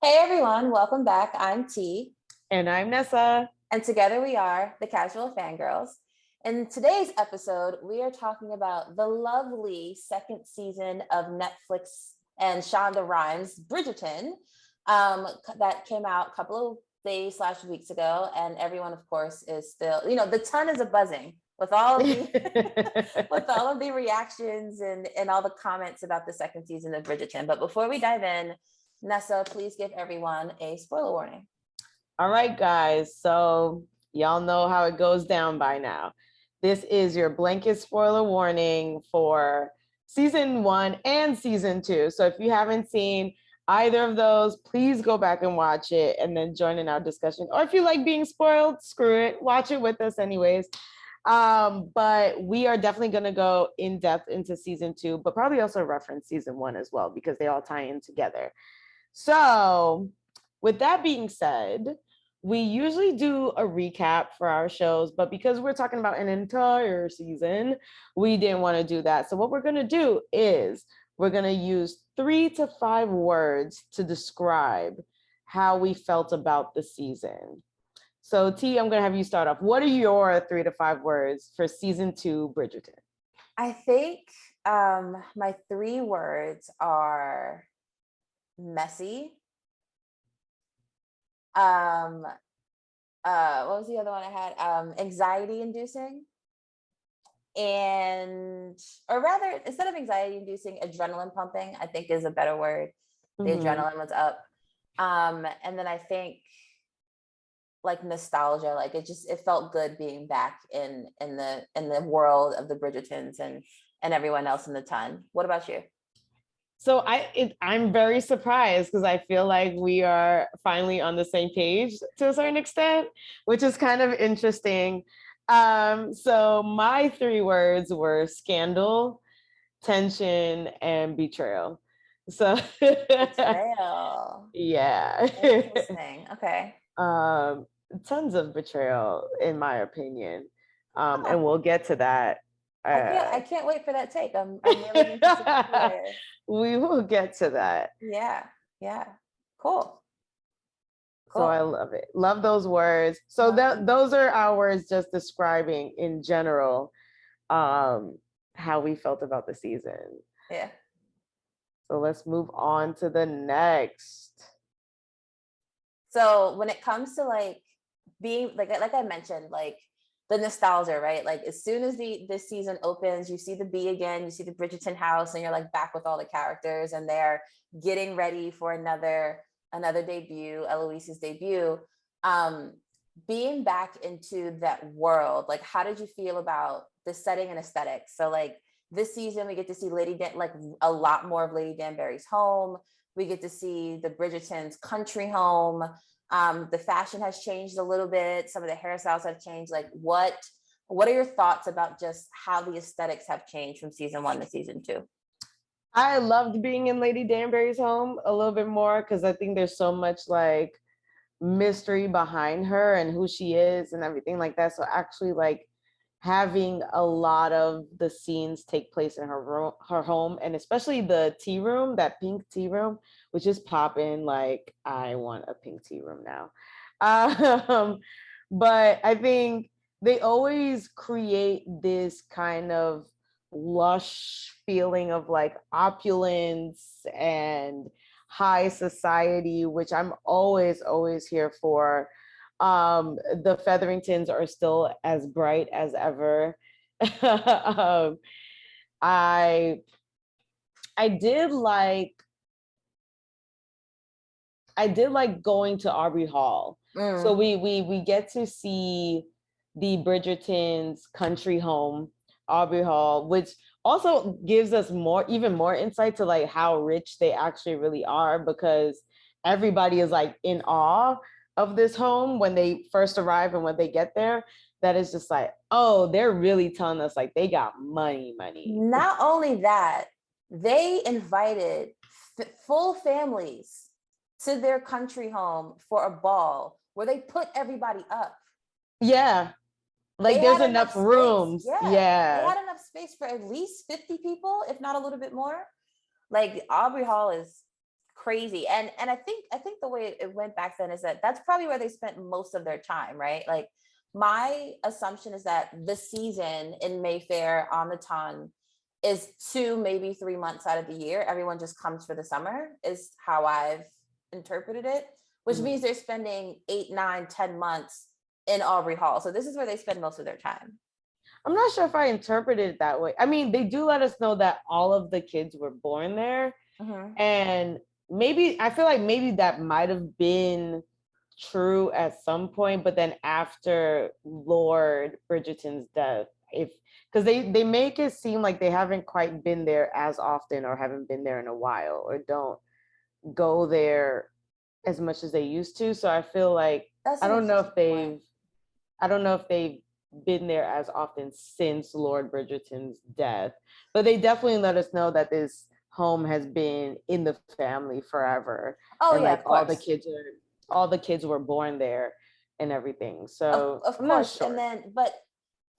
Hey everyone, welcome back. I'm T, And I'm Nessa. and together we are the Casual Fangirls. In today's episode, we are talking about the lovely second season of Netflix and Shonda Rhimes' Bridgerton, that came out a couple of days / weeks ago, and everyone, of course, is still, the ton is a buzzing with all of the with all of the reactions and all the comments about the second season of Bridgerton. But before we dive in, Nessa, please give everyone a spoiler warning. All right, guys. So y'all know how it goes down by now. This is your blanket spoiler warning for season 1 and season 2. So if you haven't seen either of those, please go back and watch it and then join in our discussion. Or if you like being spoiled, screw it. Watch it with us anyways. But we are definitely going to go in depth into season 2, but probably also reference season 1 as well, because they all tie in together. So with that being said, we usually do a recap for our shows, but because we're talking about an entire season, we didn't want to do that. So what we're going to do is we're going to use 3 to 5 words to describe how we felt about the season. So T, I'm going to have you start off. What are your 3 to 5 words for season 2 Bridgerton? I think my 3 words are messy. What was the other one I had? Anxiety inducing. And, or rather, instead of anxiety inducing, adrenaline pumping, I think is a better word. The adrenaline was up. And then I think like nostalgia, like it felt good being back in the world of the Bridgertons and everyone else in the ton. What about you? So I'm very surprised because I feel like we are finally on the same page to a certain extent, which is kind of interesting. So my 3 words were scandal, tension, and betrayal. So Betrayal. yeah. Interesting. Okay. Tons of betrayal, in my opinion. And we'll get to that. I can't wait for that take. I'm really interested to hear. We will get to that. Yeah. Cool. So I love it. Love those words. So those are our words just describing in general how we felt about the season. Yeah. So let's move on to the next. So when it comes to like being like I mentioned, like the nostalgia, right? Like as soon as this season opens, you see the B again, you see the Bridgerton house, and you're like back with all the characters, and they're getting ready for another debut, Eloise's debut. Being back into that world, like how did you feel about the setting and aesthetics? So like this season, we get to see like a lot more of Lady Danbury's home. We get to see the Bridgertons' country home. The fashion has changed a little bit. Some of the hairstyles have changed. Like what are your thoughts about just how the aesthetics have changed from season 1 to season 2? I loved being in Lady Danbury's home a little bit more because I think there's so much like mystery behind her and who she is and everything like that. So actually like having a lot of the scenes take place in her home, and especially the tea room, that pink tea room, which is popping. Like I want a pink tea room now. But I think they always create this kind of lush feeling of like opulence and high society, which I'm always here for. The Featheringtons are still as bright as ever. I did like going to Aubrey Hall. So we get to see the Bridgertons' country home, Aubrey Hall, which also gives us even more insight to like how rich they actually really are, because everybody is like in awe of this home when they first arrive, and when they get there, that is just like, oh, they're really telling us like they got money. Not only that, they invited full families to their country home for a ball where they put everybody up. Yeah. Like there's enough rooms. Yeah. They had enough space for at least 50 people, if not a little bit more. Like Aubrey Hall is crazy. And I think the way it went back then is that that's probably where they spent most of their time, right? Like my assumption is that the season in Mayfair on the Ton is 2, maybe 3 months out of the year. Everyone just comes for the summer, is how I've interpreted it, which means they're spending 8, 9, 10 months in Aubrey Hall. So this is where they spend most of their time. I'm not sure if I interpreted it that way. I mean, they do let us know that all of the kids were born there. And maybe, I feel like maybe that might have been true at some point, but then after Lord Bridgerton's death, because they make it seem like they haven't quite been there as often, or haven't been there in a while, or don't go there as much as they used to. So I feel like I don't know if they've been there as often since Lord Bridgerton's death, but they definitely let us know that this home has been in the family forever. Oh, and yeah, like of course. all the kids were born there and everything. So of I'm not course. sure. And then, but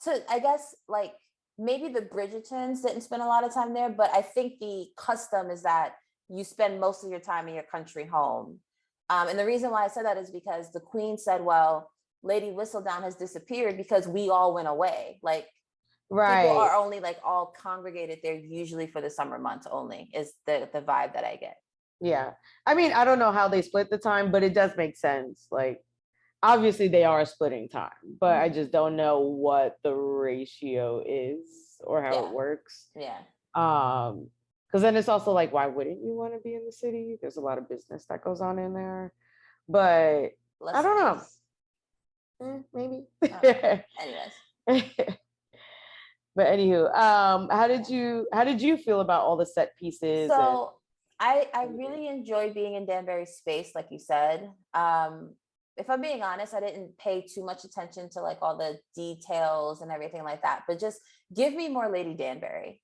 so I guess like maybe the Bridgertons didn't spend a lot of time there, but I think the custom is that you spend most of your time in your country home. And the reason why I said that is because the Queen said, well, Lady Whistledown has disappeared because we all went away. Like Right. people are only like all congregated there usually for the summer months only, is the vibe that I get. Yeah. I mean, I don't know how they split the time, but it does make sense. Like, obviously they are splitting time, but I just don't know what the ratio is or how it works. Yeah. Because then it's also like, why wouldn't you want to be in the city? There's a lot of business that goes on in there. But I don't know. Maybe. Anyways. But anywho, how did you feel about all the set pieces? So I really enjoy being in Danbury's space, like you said. If I'm being honest, I didn't pay too much attention to like all the details and everything like that, but just give me more Lady Danbury.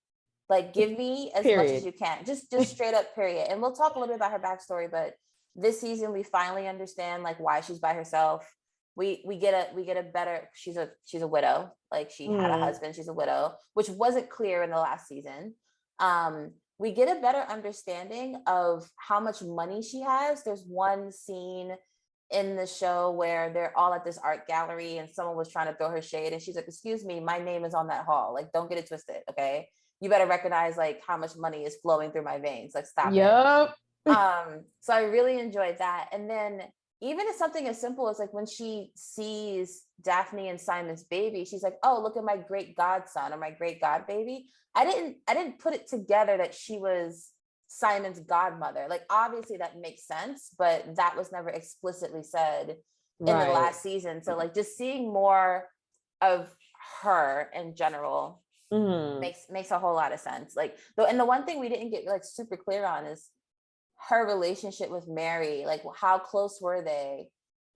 Like give me as much as you can. Just straight up period. And we'll talk a little bit about her backstory, but this season we finally understand like why she's by herself. We get a better, she's a widow. Like she had a husband, she's a widow, which wasn't clear in the last season. We get a better understanding of how much money she has. There's one scene in the show where they're all at this art gallery and someone was trying to throw her shade and she's like, excuse me, my name is on that hall. Like, don't get it twisted. Okay. You better recognize like how much money is flowing through my veins. Like stop it. So I really enjoyed that. And then even if something as simple as like when she sees Daphne and Simon's baby, she's like, oh, look at my great godson or my great god baby. I didn't put it together that she was Simon's godmother. Like obviously that makes sense, but that was never explicitly said in the last season. So like just seeing more of her in general makes a whole lot of sense. Like and the one thing we didn't get like super clear on is her relationship with Mary. Like how close were they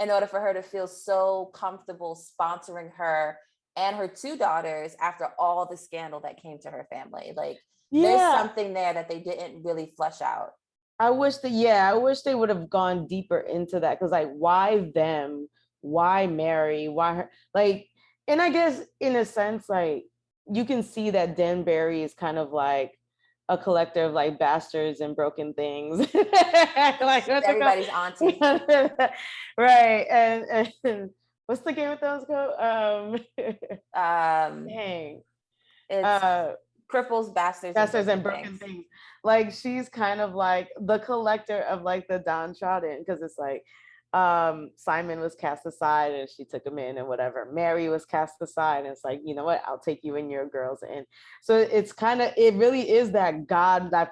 in order for her to feel so comfortable sponsoring her and her 2 daughters after all the scandal that came to her family? Like there's something there that they didn't really flesh out. I wish they would have gone deeper into that, because like why them, why Mary, why her, like, and I guess in a sense like you can see that Danbury is kind of like a collector of like bastards and broken things. Like everybody's auntie. Right. And what's the Game of Thrones called? Dang. It's Cripples, Bastards, and Broken Things. Like she's kind of like the collector of like the downtrodden, because it's like Simon was cast aside and she took him in and whatever. Mary was cast aside and it's like, you know what, I'll take you and your girls in. So it's kind of, it really is that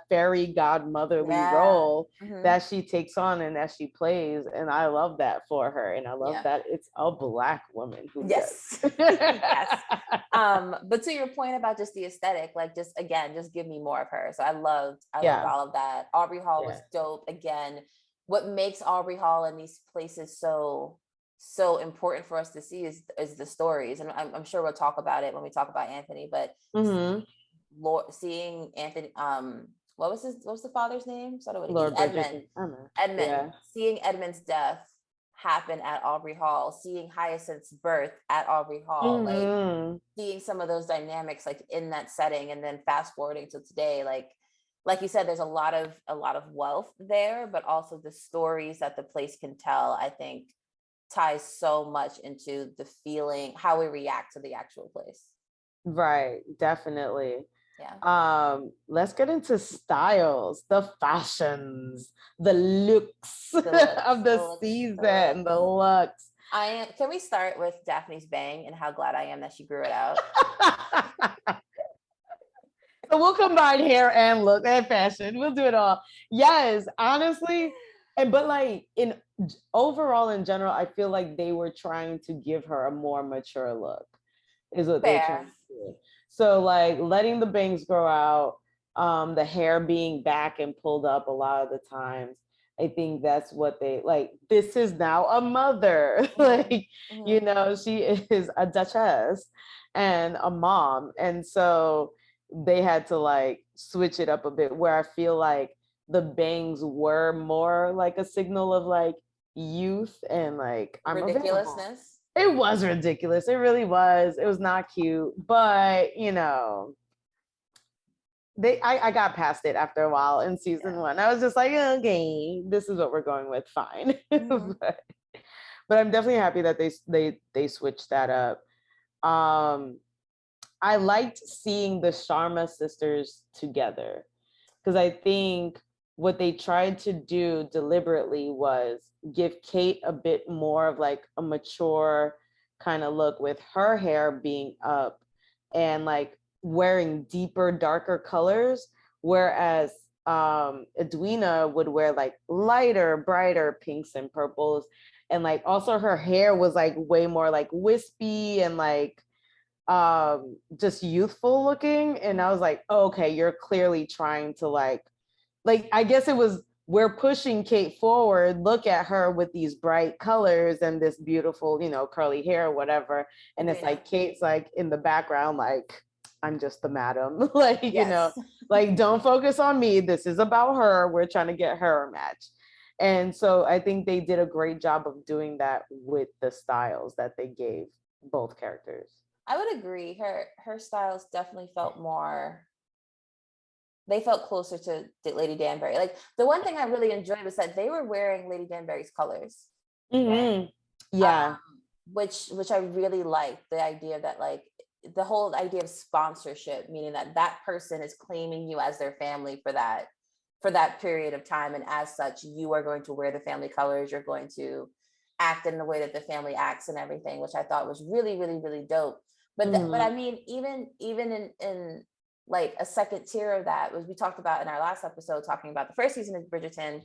fairy godmotherly role that she takes on and that she plays. And I love that for her. And I love that it's a Black woman who does. Yes. But to your point about just the aesthetic, like just give me more of her. So I loved all of that. Aubrey Hall was dope. Again, what makes Aubrey Hall and these places so important for us to see is the stories. And I'm sure we'll talk about it when we talk about Anthony, but seeing Anthony, what was the father's name? Lord Edmund. Edmund. Seeing Edmund's death happen at Aubrey Hall, seeing Hyacinth's birth at Aubrey Hall, like seeing some of those dynamics like in that setting, and then fast forwarding to today, like like you said, there's a lot of wealth there, but also the stories that the place can tell, I think, ties so much into the feeling, how we react to the actual place. Right, definitely. Yeah. Let's get into styles, the fashions, the looks The looks, of the the looks, the season, looks. the looks. Can we start with Daphne's bang and how glad I am that she grew it out? So we'll combine hair and look and fashion. We'll do it all. Yes, honestly. And but like in overall in general, I feel like they were trying to give her a more mature look, is what they were trying Fair. to do. So like letting the bangs grow out, the hair being back and pulled up a lot of the times. I think that's what they like. This is now a mother. Like, you know, she is a duchess and a mom. And so they had to like switch it up a bit, where I feel like the bangs were more like a signal of like youth and like I'm available. Ridiculousness. It was ridiculous. It really was. It was not cute, but you know, I got past it after a while in season one. I was just like, okay, this is what we're going with, fine. But I'm definitely happy that they switched that up. I liked seeing the Sharma sisters together, because I think what they tried to do deliberately was give Kate a bit more of like a mature kind of look, with her hair being up and like wearing deeper, darker colors, whereas Edwina would wear like lighter, brighter pinks and purples. And like also her hair was like way more like wispy and like just youthful looking. And I was like, oh, okay, you're clearly trying to like I guess it was, we're pushing Kate forward, look at her with these bright colors and this beautiful, you know, curly hair or whatever. And it's like Kate's like in the background, like, I'm just the madam. Like, you know, like, don't focus on me, this is about her, we're trying to get her a match. And so I think they did a great job of doing that with the styles that they gave both characters. I would agree. Her styles definitely felt more, they felt closer to Lady Danbury. Like the one thing I really enjoyed was that they were wearing Lady Danbury's colors. Mm-hmm. Yeah. Which I really liked, the idea that like the whole idea of sponsorship, meaning that that person is claiming you as their family for that period of time, and as such you are going to wear the family colors, you're going to act in the way that the family acts and everything, which I thought was really, really, really dope. But but I mean, even in like a second tier of that was, we talked about in our last episode talking about the first season of Bridgerton,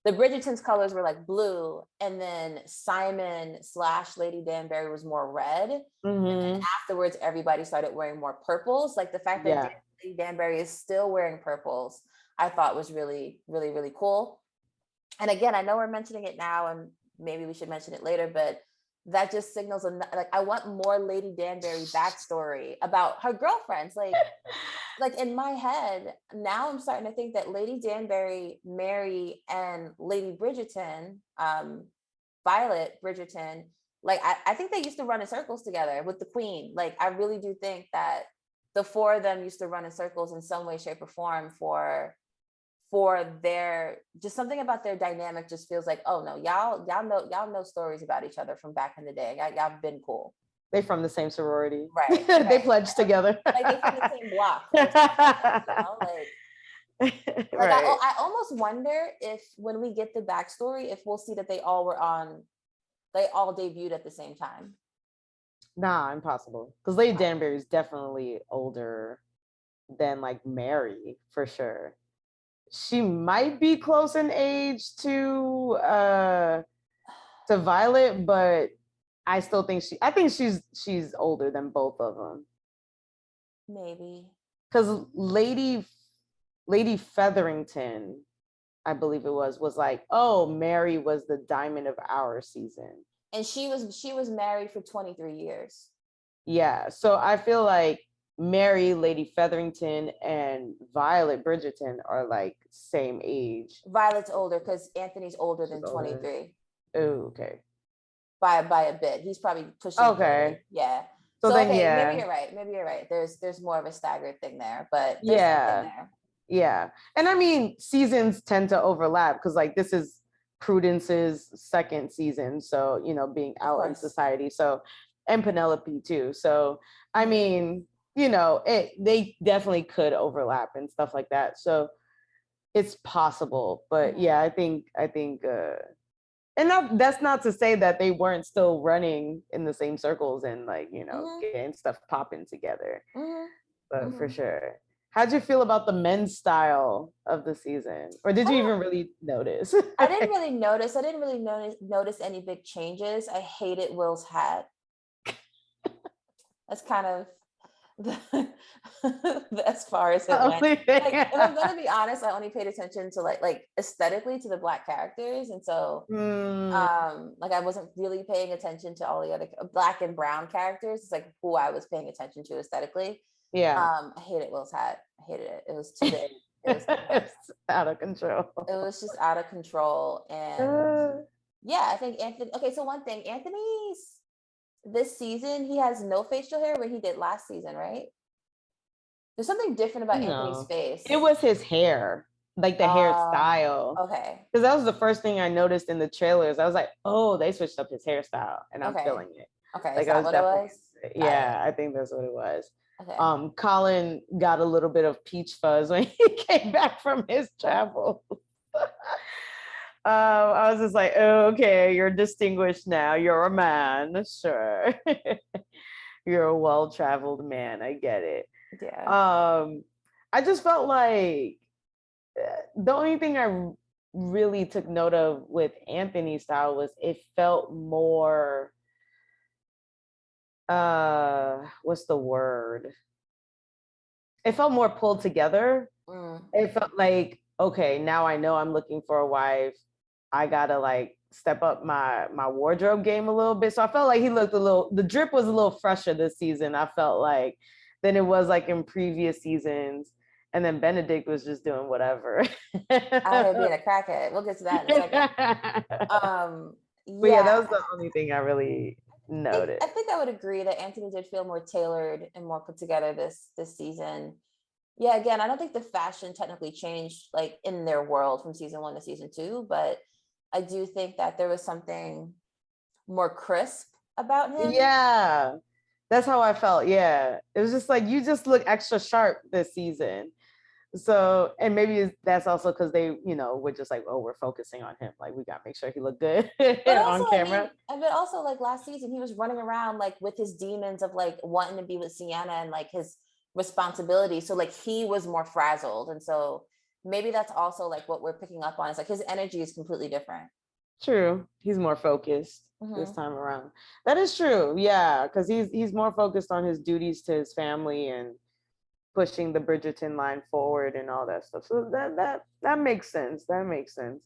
the Bridgerton's colors were like blue, and then Simon / Lady Danbury was more red. And then afterwards, everybody started wearing more purples. Like the fact that Lady Danbury is still wearing purples, I thought was really, really, really cool. And again, I know we're mentioning it now, and maybe we should mention it later, but that just signals like I want more Lady Danbury backstory about her girlfriends. Like in my head now, I'm starting to think that Lady Danbury, Mary, and Lady Bridgerton, Violet Bridgerton, like I think they used to run in circles together with the Queen. Like I really do think that the four of them used to run in circles in some way, shape, or form for their, just something about their dynamic just feels like, oh no, y'all know stories about each other from back in the day. Y'all been cool. They from the same sorority. Right. They pledged together. Like they from the same block. You know? Like right. I almost wonder if when we get the backstory, if we'll see that they all debuted at the same time. Nah, impossible. Because Lady Danbury is definitely older than like Mary, for sure. She might be close in age to Violet, but I still think she's older than both of them. Maybe. Because Lady Featherington, I believe it was like, oh, Mary was the diamond of our season. And she was married for 23 years. Yeah. So I feel like Mary, Lady Featherington, and Violet Bridgerton are like same age. Violet's older because Anthony's older than 23. Oh, okay. By a bit. He's probably pushing 30. Yeah. So then, okay, yeah. maybe you're right. There's more of a staggered thing there, but there's something there. Yeah. And I mean, seasons tend to overlap because like this is Prudence's second season. So, you know, being Of out in course. society. So, and Penelope too. So, I Mhm. mean, you know, they definitely could overlap and stuff like that. So it's possible. But Mhm. yeah, I think and that's not to say that they weren't still running in the same circles and like, you know, Mhm. getting stuff popping together. Mhm. But for Mhm. sure. How'd you feel about the men's style of the season? Or did I you don't. even really notice? I didn't really notice. I didn't really notice any big changes. I hated Will's hat. That's kind of the, as far as it The went. only thing. Like, if I'm gonna be honest, I only paid attention to like aesthetically to the black characters, and so Mm, like I wasn't really paying attention to all the other black and brown characters. It's like who I was paying attention to aesthetically. yeah. I hated Will's hat. I hated it. It was too big. It was too much. It's out of control. It was just out of control. And yeah, I think Anthony. Okay, so one thing, Anthony's this season he has no facial hair when he did last season, right? There's something different about Anthony's No. It face. was his hair, like the hairstyle. Okay, Because that was the first thing I noticed in the trailers. I was like, oh, they switched up his hairstyle, and I'm okay, feeling it. okay. Is Like I that was what it definitely, was? Got it. yeah, I think that's what it was. Okay. Colin got a little bit of peach fuzz when he came back from his travel. I was just like, oh, okay, you're distinguished now. You're a man, sure. You're a well-traveled man. I get it. Yeah. I just felt like the only thing I really took note of with Anthony's style was it felt more what's the word? It felt more pulled together. Mm. It felt like, okay, now I know I'm looking for a wife. I gotta like step up my wardrobe game a little bit. So I felt like he looked a little, the drip was a little fresher this season. I felt like than it was like in previous seasons. And then Benedict was just doing whatever. Out here being a crackhead. We'll get to that in a second. Um, But yeah, that yeah, was the only thing I really noticed. I think I would agree that Anthony did feel more tailored and more put together this season. Yeah, again, I don't think the fashion technically changed like in their world from season one to season two, but I do think that there was something more crisp about him. Yeah, that's how I felt. Yeah, it was just like you just look extra sharp this season. So, and maybe that's also because they, you know, we're just like, oh, we're focusing on him. Like, we got to make sure he looked good But also, on I mean, camera. but also like last season, he was running around like with his demons of like wanting to be with Sienna and like his responsibility. So like he was more frazzled. And so maybe that's also like what we're picking up on. Is like his energy is completely different. True, he's more focused this Mm-hmm. time around. That is true. Yeah, because he's more focused on his duties to his family and pushing the Bridgerton line forward and all that stuff. So that makes sense. That makes sense.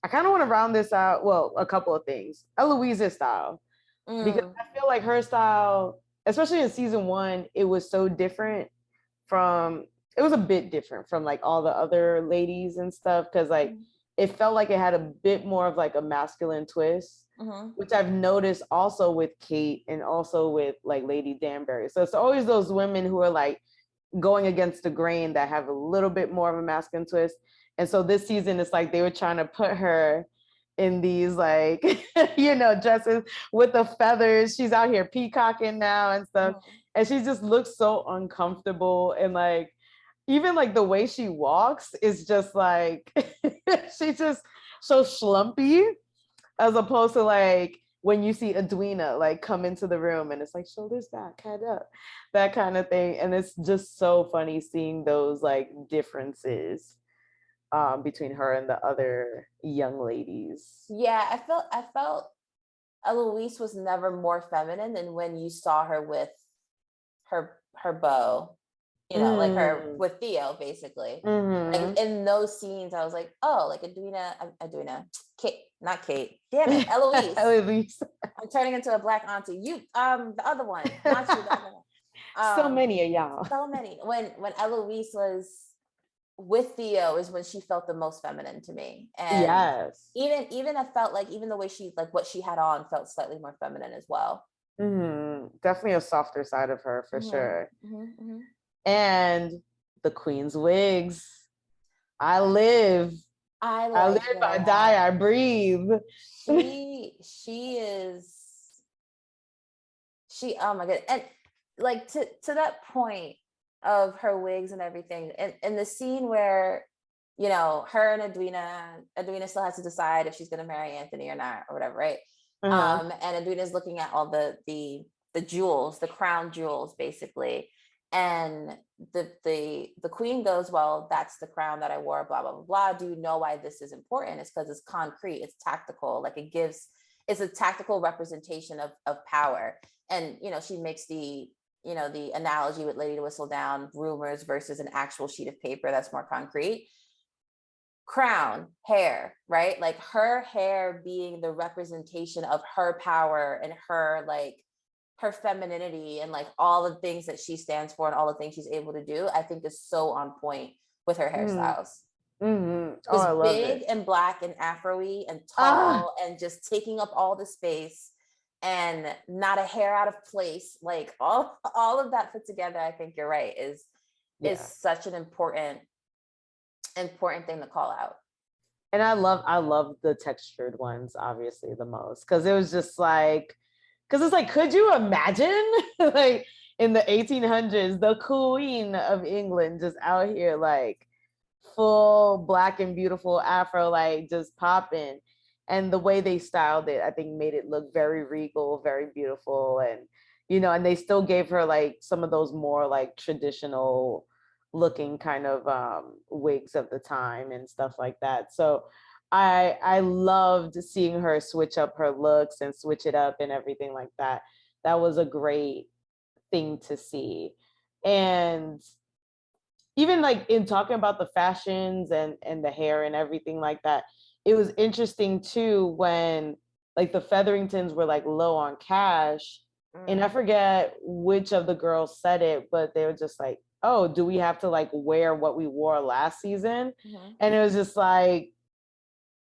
I kind of want to round this out. Well, a couple of things. Eloise's style, because Mm. I feel like her style, especially in season one, it was so different from. It was a bit different from like all the other ladies and stuff because like it felt like it had a bit more of like a masculine twist, Mm-hmm. which I've noticed also with Kate and also with like Lady Danbury. So it's always those women who are like going against the grain that have a little bit more of a masculine twist. And so this season, it's like they were trying to put her in these like, you know, dresses with the feathers. She's out here peacocking now and stuff. Mm-hmm. And she just looks so uncomfortable. And like, even like the way she walks is just like, she's just so schlumpy as opposed to like when you see Edwina like come into the room and it's like shoulders back, head up, that kind of thing. And it's just so funny seeing those like differences between her and the other young ladies. Yeah, I felt Eloise was never more feminine than when you saw her with her beau, you know, like her Mm. with Theo, basically. Like Mm-hmm. in those scenes, I was like, oh, like Edwina, Kate, not Kate. Damn it, Eloise. At least I'm turning into a black auntie. You, the other one, not you, the other one. so Um, many of y'all. so many. When Eloise was with Theo is when she felt the most feminine to me, and Yes. even I felt like even the way she like what she had on felt slightly more feminine as well. Mm-hmm. Definitely a softer side of her for Mm-hmm, sure. mm-hmm, mm-hmm. And the queen's wigs. I live. I I like live, I die, that. I breathe. She is oh my god. And like to that point of her wigs and everything, and the scene where, you know, her and Edwina still has to decide if she's gonna marry Anthony or not, or whatever, right? Uh-huh. And Edwina's looking at all the jewels, the crown jewels, basically. And the queen goes, well, that's the crown that I wore, blah blah blah blah. Do you know why this is important? It's because it's concrete, it's tactical, like it's a tactical representation of power. And you know, she makes the, you know, the analogy with Lady Whistledown, rumors versus an actual sheet of paper that's more concrete. Crown, hair, right? Like her hair being the representation of her power and her, like, her femininity and like all the things that she stands for and all the things she's able to do, I think is so on point with her hairstyles. Mm-hmm. Oh, Just I love big it. and black and afro-y and Ah, tall and just taking up all the space and not a hair out of place. Like all of that put together, I think you're right, is yeah. such an important thing to call out. And I love the textured ones, obviously, the most. Cause it was just like, because it's like, could you imagine like in the 1800s, the queen of England just out here like full black and beautiful afro, like just popping. And the way they styled it, I think made it look very regal, very beautiful. And, you know, and they still gave her like some of those more like traditional looking kind of wigs of the time and stuff like that. So I loved seeing her switch up her looks and switch it up and everything like that. That was a great thing to see. And even like in talking about the fashions and the hair and everything like that, it was interesting too when like the Featheringtons were like low on cash. And I forget which of the girls said it, but they were just like, oh, do we have to like wear what we wore last season? Mm-hmm. And it was just like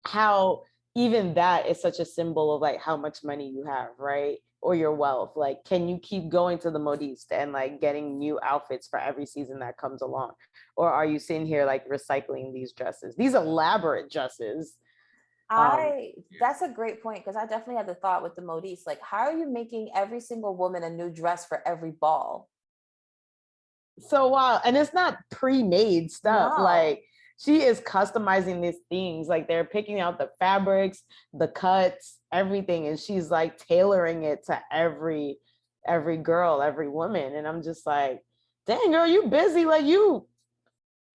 how even that is such a symbol of like how much money you have, right? Or your wealth. Like, can you keep going to the modiste and like getting new outfits for every season that comes along? Or are you sitting here like recycling these dresses, these elaborate dresses? That's a great point, because I definitely had the thought with the modiste, like, how are you making every single woman a new dress for every ball? So wow, and it's not pre-made stuff. No. Like she is customizing these things. Like they're picking out the fabrics, the cuts, everything, and she's like tailoring it to every girl, every woman. And I'm just like, dang girl, you busy. Like you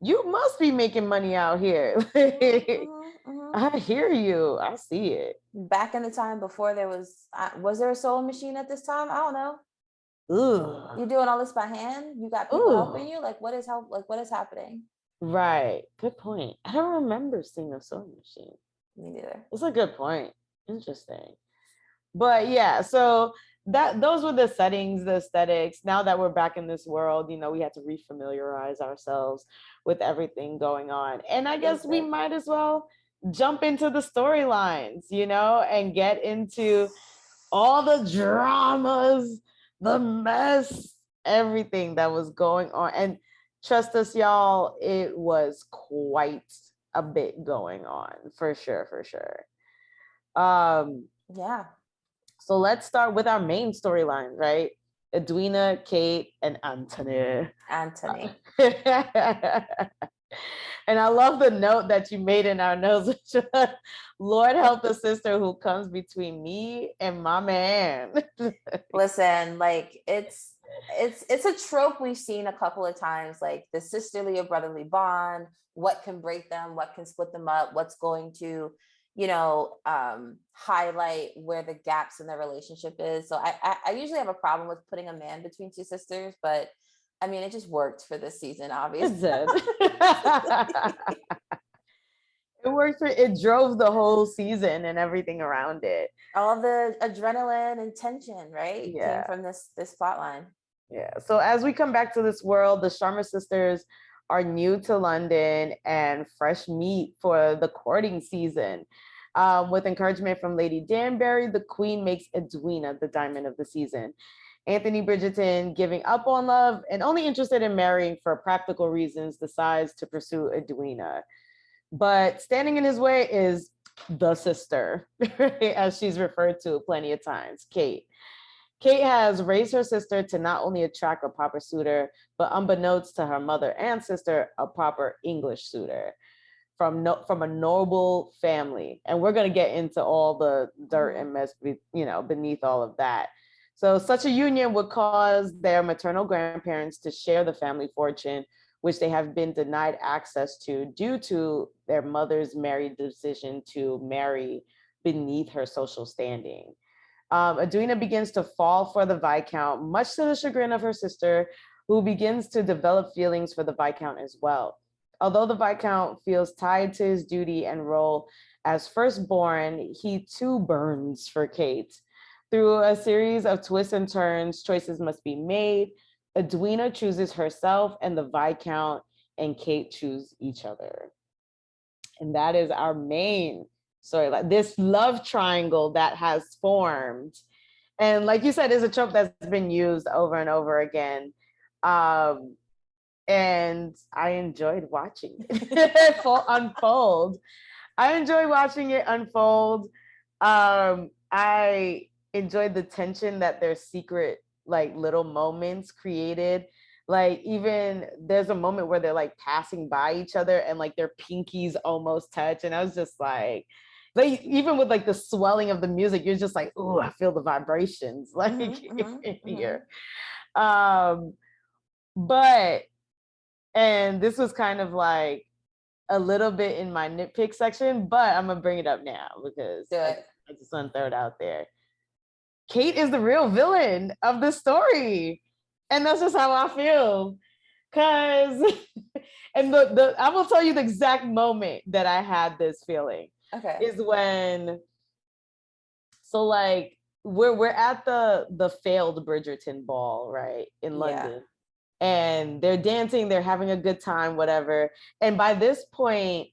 must be making money out here. Mm-hmm, mm-hmm. I hear you. I see it. Back in the time before there was there a sewing machine at this time? I don't know. Ooh. You doing all this by hand? You got people helping Ooh. you? Like, what is happening? Right. Good point. I don't remember seeing a sewing machine. Me neither. That's a good point. Interesting. But yeah, so that those were the settings, the aesthetics. Now that we're back in this world, you know, we had to refamiliarize ourselves with everything going on. And I guess we might as well jump into the storylines, you know, and get into all the dramas, the mess, everything that was going on. And trust us, y'all, it was quite a bit going on, for sure, for sure. Yeah. So let's start with our main storyline, right? Edwina, Kate, and Anthony. Anthony. And I love the note that you made in our notes, which was, Lord help the sister who comes between me and my man. Listen, like it's a trope we've seen a couple of times, like the sisterly or brotherly bond, what can break them, what can split them up, what's going to, you know, highlight where the gaps in the relationship is. So I usually have a problem with putting a man between two sisters, but I mean, it just worked for this season, obviously. It worked for it drove the whole season and everything around it. All the adrenaline and tension, right, came Yeah. from this plot line. Yeah. So as we come back to this world, the Sharma sisters are new to London and fresh meat for the courting season. With encouragement from Lady Danbury, the queen makes Edwina the diamond of the season. Anthony Bridgerton, giving up on love and only interested in marrying for practical reasons, decides to pursue Edwina. But standing in his way is the sister, as she's referred to plenty of times, Kate. Kate has raised her sister to not only attract a proper suitor, but unbeknownst to her mother and sister, a proper English suitor from a noble family. And we're going to get into all the dirt and mess, beneath all of that. So such a union would cause their maternal grandparents to share the family fortune, which they have been denied access to due to their mother's married decision to marry beneath her social standing. Edwina begins to fall for the Viscount, much to the chagrin of her sister, who begins to develop feelings for the Viscount as well. Although the Viscount feels tied to his duty and role as firstborn, he too burns for Kate. Through a series of twists and turns, choices must be made. Edwina chooses herself, and the Viscount and Kate choose each other. And that is our main story, like this love triangle that has formed. And like you said, is a trope that's been used over and over again. And I enjoyed watching it unfold. I enjoyed watching it unfold. I enjoyed the tension that their secret, like, little moments created. Like, even there's a moment where they're like passing by each other and like their pinkies almost touch. And I was just like even with like the swelling of the music, you're just like, oh, I feel the vibrations like in here. But, and this was kind of like a little bit in my nitpick section, but I'm gonna bring it up now because I just want to throw it out there. Kate is the real villain of the story. And that's just how I feel. Cause, and I will tell you the exact moment that I had this feeling. Okay. Is when, so like we're at the failed Bridgerton ball, right, in London. And they're dancing, they're having a good time, whatever. And by this point,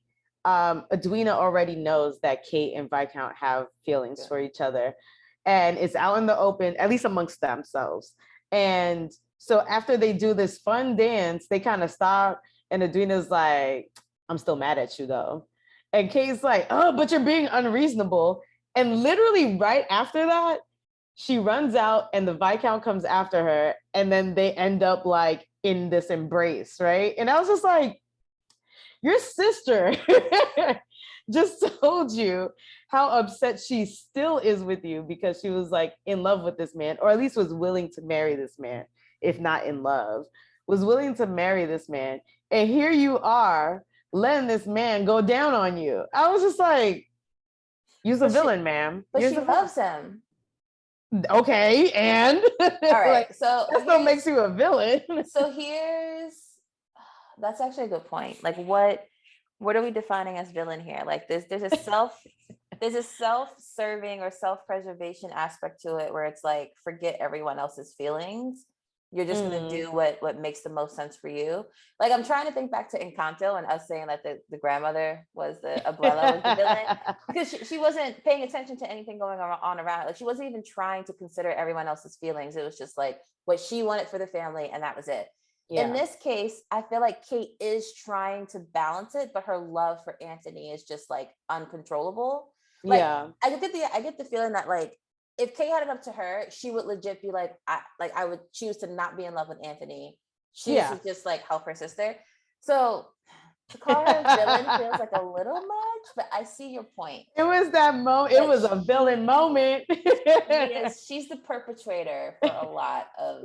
Edwina already knows that Kate and Viscount have feelings for each other. And it's out in the open, at least amongst themselves. And so after they do this fun dance, they kind of stop. And Edwina's like, I'm still mad at you though. And Kate's like, oh, but you're being unreasonable. And literally right after that, she runs out and the Viscount comes after her. And then they end up like in this embrace, right? And I was just like, your sister just told you how upset she still is with you because she was like in love with this man, or at least was willing to marry this man, if not in love, was willing to marry this man. And here you are letting this man go down on you. I was just like, you're a villain, ma'am. But she loves him. Okay, and all right, like, so that still makes you a villain. So that's actually a good point. Like, what are we defining as villain here? Like, there's a self-serving or self-preservation aspect to it, where it's like, forget everyone else's feelings. You're just going to do what makes the most sense for you. Like, I'm trying to think back to Encanto and us saying that the grandmother was Abuela was the villain, because she wasn't paying attention to anything going on around. Like, she wasn't even trying to consider everyone else's feelings. It was just like what she wanted for the family, and that was it. Yeah. In this case, I feel like Kate is trying to balance it, but her love for Anthony is just like uncontrollable. Like, I get the feeling that, like, if Kate had it up to her, she would legit be like, I would choose to not be in love with Anthony. She should just like help her sister. So to call her a villain feels like a little much, but I see your point. It was that moment. It was a villain moment. She's the perpetrator for a lot of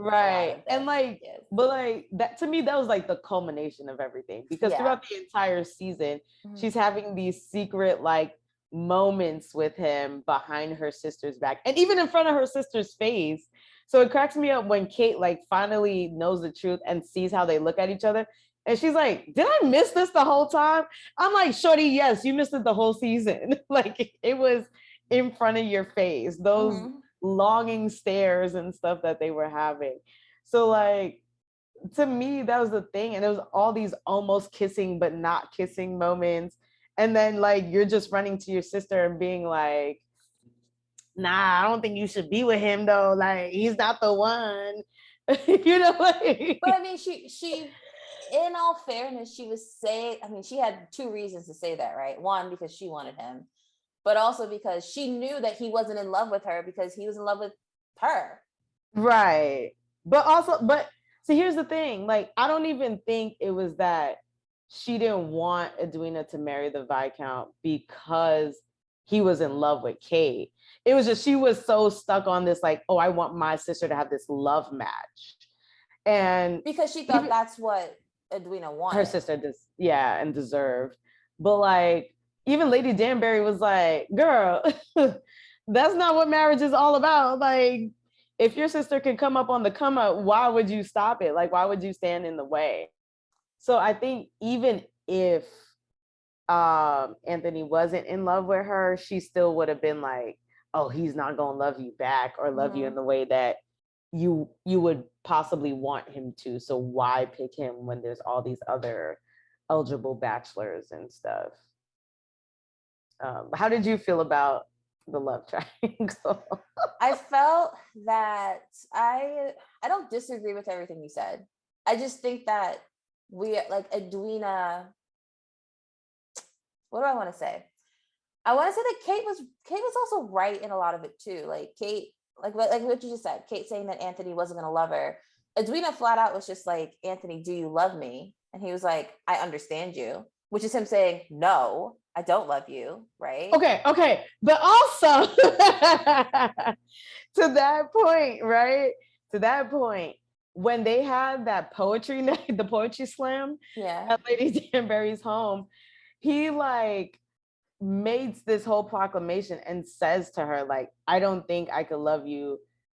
and like, but like that, to me, that was like the culmination of everything, because throughout the entire season, she's having these secret like moments with him behind her sister's back, and even in front of her sister's face. So it cracks me up when Kate like finally knows the truth and sees how they look at each other, and she's like, did I miss this the whole time? I'm like, shorty, yes, you missed it the whole season. Like, it was in front of your face, those longing stares and stuff that they were having. So like, to me, that was the thing. And it was all these almost kissing but not kissing moments. And then like, you're just running to your sister and being like, nah, I don't think you should be with him though. Like, he's not the one. You know, like. But I mean, she, in all fairness, she was saying, I mean, she had two reasons to say that, right? One, because she wanted him, but also because she knew that he wasn't in love with her because he was in love with her. Right. But also, but see, here's the thing. Like, I don't even think it was that she didn't want Edwina to marry the Viscount because he was in love with Kate. It was just she was so stuck on this, like, oh, I want my sister to have this love match. And because she thought that's what Edwina wanted. Her sister and deserved. But like, even Lady Danbury was like, girl, that's not what marriage is all about. Like, if your sister can come up on the come up, why would you stop it? Like, why would you stand in the way? So I think even if Anthony wasn't in love with her, she still would have been like, oh, he's not gonna love you back or love you in the way that you would possibly want him to. So why pick him when there's all these other eligible bachelors and stuff? How did you feel about the love triangle? I felt that I don't disagree with everything you said. I just think that we, like, Edwina, what do I want to say? I want to say that Kate was also right in a lot of it too. Like Kate, like what you just said, Kate saying that Anthony wasn't going to love her. Edwina flat out was just like, Anthony, do you love me? And he was like, I understand you, which is him saying, no, I don't love you, right? Okay. But also, to that point, right? To that point, when they had that poetry night, the poetry slam at Lady Danbury's home, he like makes this whole proclamation and says to her, like, I don't think I could love you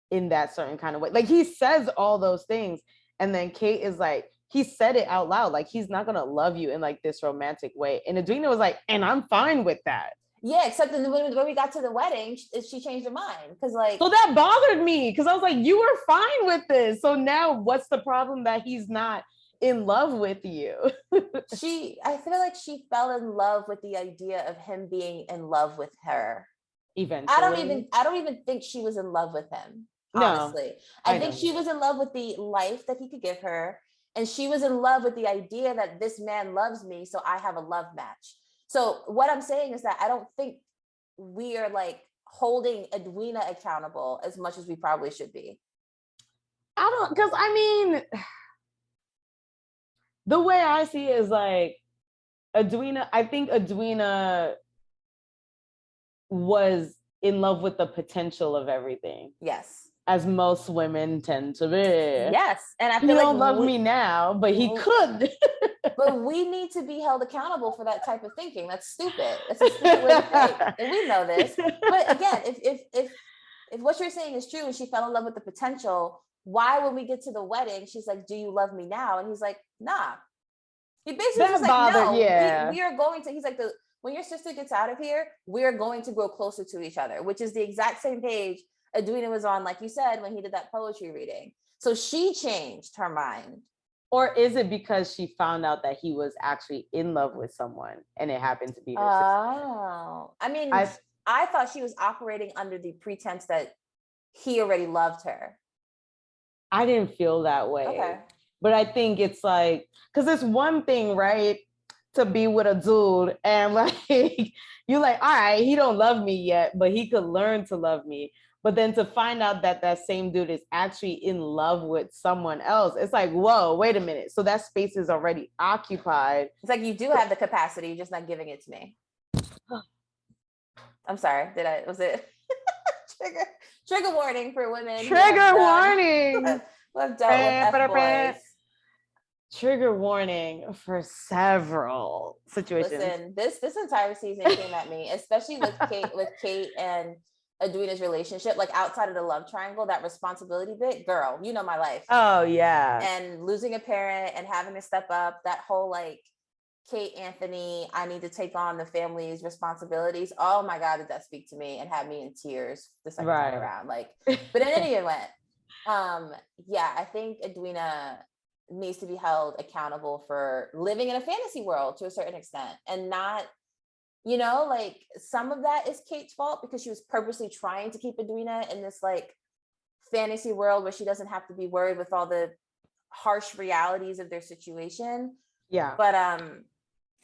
in that certain kind of way. Like, he says all those things. And then Kate is like, he said it out loud, like, he's not gonna love you in like this romantic way. And Edwina was like, and I'm fine with that. Yeah, except when we got to the wedding, she changed her mind. Because like, so that bothered me, because I was like, you were fine with this. So now what's the problem that he's not in love with you? I feel like she fell in love with the idea of him being in love with her. Eventually. I don't even think she was in love with him, honestly. No, I think she was in love with the life that he could give her. And she was in love with the idea that this man loves me, so I have a love match. So what I'm saying is that I don't think we are like holding Edwina accountable as much as we probably should be. Because I mean, the way I see it is like, I think Edwina was in love with the potential of everything. Yes. As most women tend to be. Yes. And I feel he don't love me now, but he could. But we need to be held accountable for that type of thinking. That's stupid. It's a stupid way to think. And we know this. But again, if what you're saying is true and she fell in love with the potential, why when we get to the wedding, she's like, do you love me now? And he's like, nah. He basically was like, no, we are going to, he's like, when your sister gets out of here, we're going to grow closer to each other, which is the exact same page Edwina was on, like you said, when he did that poetry reading. So she changed her mind. Or is it because she found out that he was actually in love with someone and it happened to be her sister? Oh, I mean, I thought she was operating under the pretense that he already loved her. I didn't feel that way. Okay. But I think it's like, because it's one thing, right, to be with a dude and like, you're like, all right, he don't love me yet, but he could learn to love me. But then to find out that that same dude is actually in love with someone else, it's like, whoa, wait a minute. So that space is already occupied. It's like, you do have the capacity, you're just not giving it to me. I'm sorry, was it trigger warning for women? Trigger warning. We've dealt with F-boys. Trigger warning for several situations. Listen, this entire season came at me, especially with Kate and Edwina's relationship, like outside of the love triangle, that responsibility bit, girl, you know my life. Oh yeah. And losing a parent and having to step up, that whole like Kate, Anthony, I need to take on the family's responsibilities. Oh my God, did that speak to me and had me in tears the second time around. Like, but in any event, yeah, I think Edwina needs to be held accountable for living in a fantasy world to a certain extent and not you know, like some of that is Kate's fault because she was purposely trying to keep Edwina in this like fantasy world where she doesn't have to be worried with all the harsh realities of their situation. Yeah. But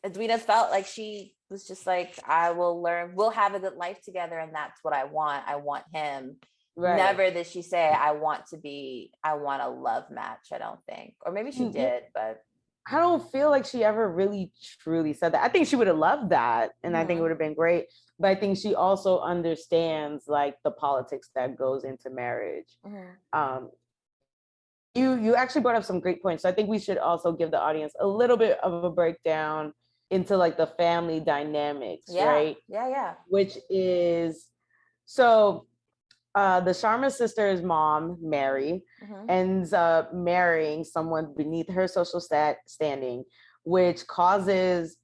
Edwina felt like she was just like, I will learn, we'll have a good life together, and that's what I want. I want him. Right. Never did she say, I want a love match, I don't think. Or maybe she did, but I don't feel like she ever really truly said that. I think she would have loved that, and I think it would have been great. But I think she also understands like the politics that goes into marriage. You actually brought up some great points. So I think we should also give the audience a little bit of a breakdown into like the family dynamics, right? Yeah. Which is so the Sharma sister's mom, Mary, ends up marrying someone beneath her social standing, which causes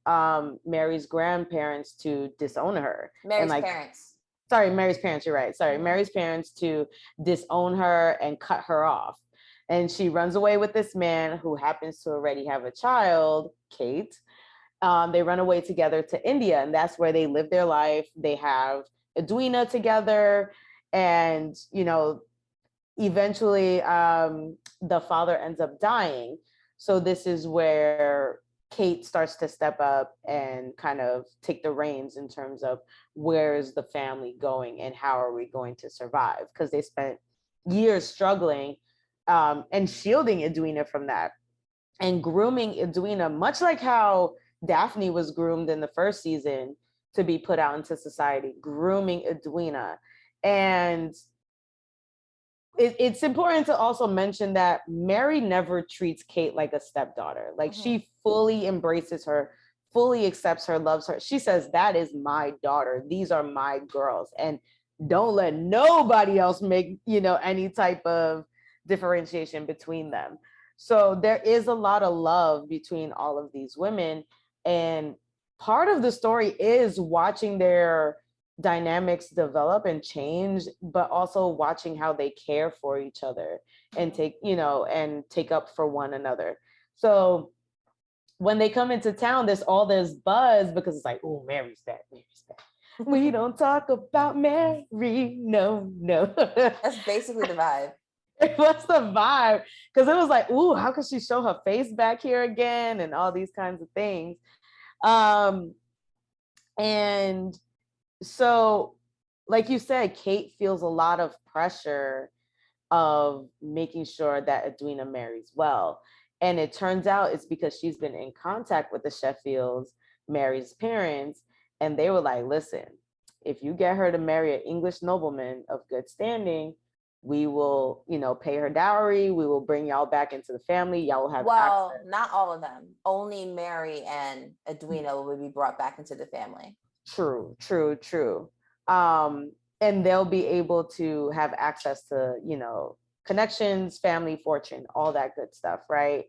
Mary's grandparents to disown her. Mary's parents. Sorry, Mary's parents, you're right. Sorry, Mary's parents to disown her and cut her off. And she runs away with this man who happens to already have a child, Kate. They run away together to India, and that's where they live their life. They have Edwina together. And, you know, eventually the father ends up dying. So this is where Kate starts to step up and kind of take the reins in terms of where is the family going and how are we going to survive? Because they spent years struggling and shielding Edwina from that and grooming Edwina, much like how Daphne was groomed in the first season to be put out into society, grooming Edwina. And it's important to also mention that Mary never treats Kate like a stepdaughter. Like she fully embraces her, fully accepts her, loves her. She says, that is my daughter. These are my girls. And don't let nobody else make, you know, any type of differentiation between them. So there is a lot of love between all of these women. And part of the story is watching their dynamics develop and change, but also watching how they care for each other and take up for one another. So when they come into town, there's all this buzz because it's like, oh, Mary's back. We don't talk about Mary. No. That's basically the vibe. What's the vibe? Because it was like, ooh, how could she show her face back here again? And all these kinds of things. And so, like you said, Kate feels a lot of pressure of making sure that Edwina marries well. And it turns out it's because she's been in contact with the Sheffields, Mary's parents, and they were like, listen, if you get her to marry an English nobleman of good standing, we will, you know, pay her dowry. We will bring y'all back into the family. Y'all will have access. Not all of them. Only Mary and Edwina will be brought back into the family. True. And they'll be able to have access to, you know, connections, family, fortune, all that good stuff, right?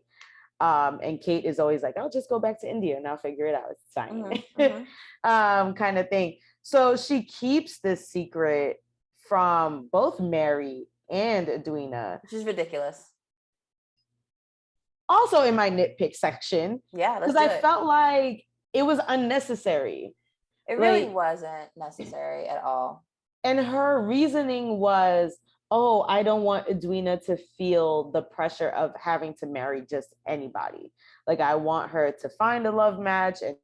And Kate is always like, I'll just go back to India and I'll figure it out. It's fine. Kind of thing. So she keeps this secret from both Mary and Edwina. Which is ridiculous. Also in my nitpick section. Yeah, because I felt like it was unnecessary. It really wasn't necessary at all. And her reasoning was, oh, I don't want Edwina to feel the pressure of having to marry just anybody. Like, I want her to find a love match and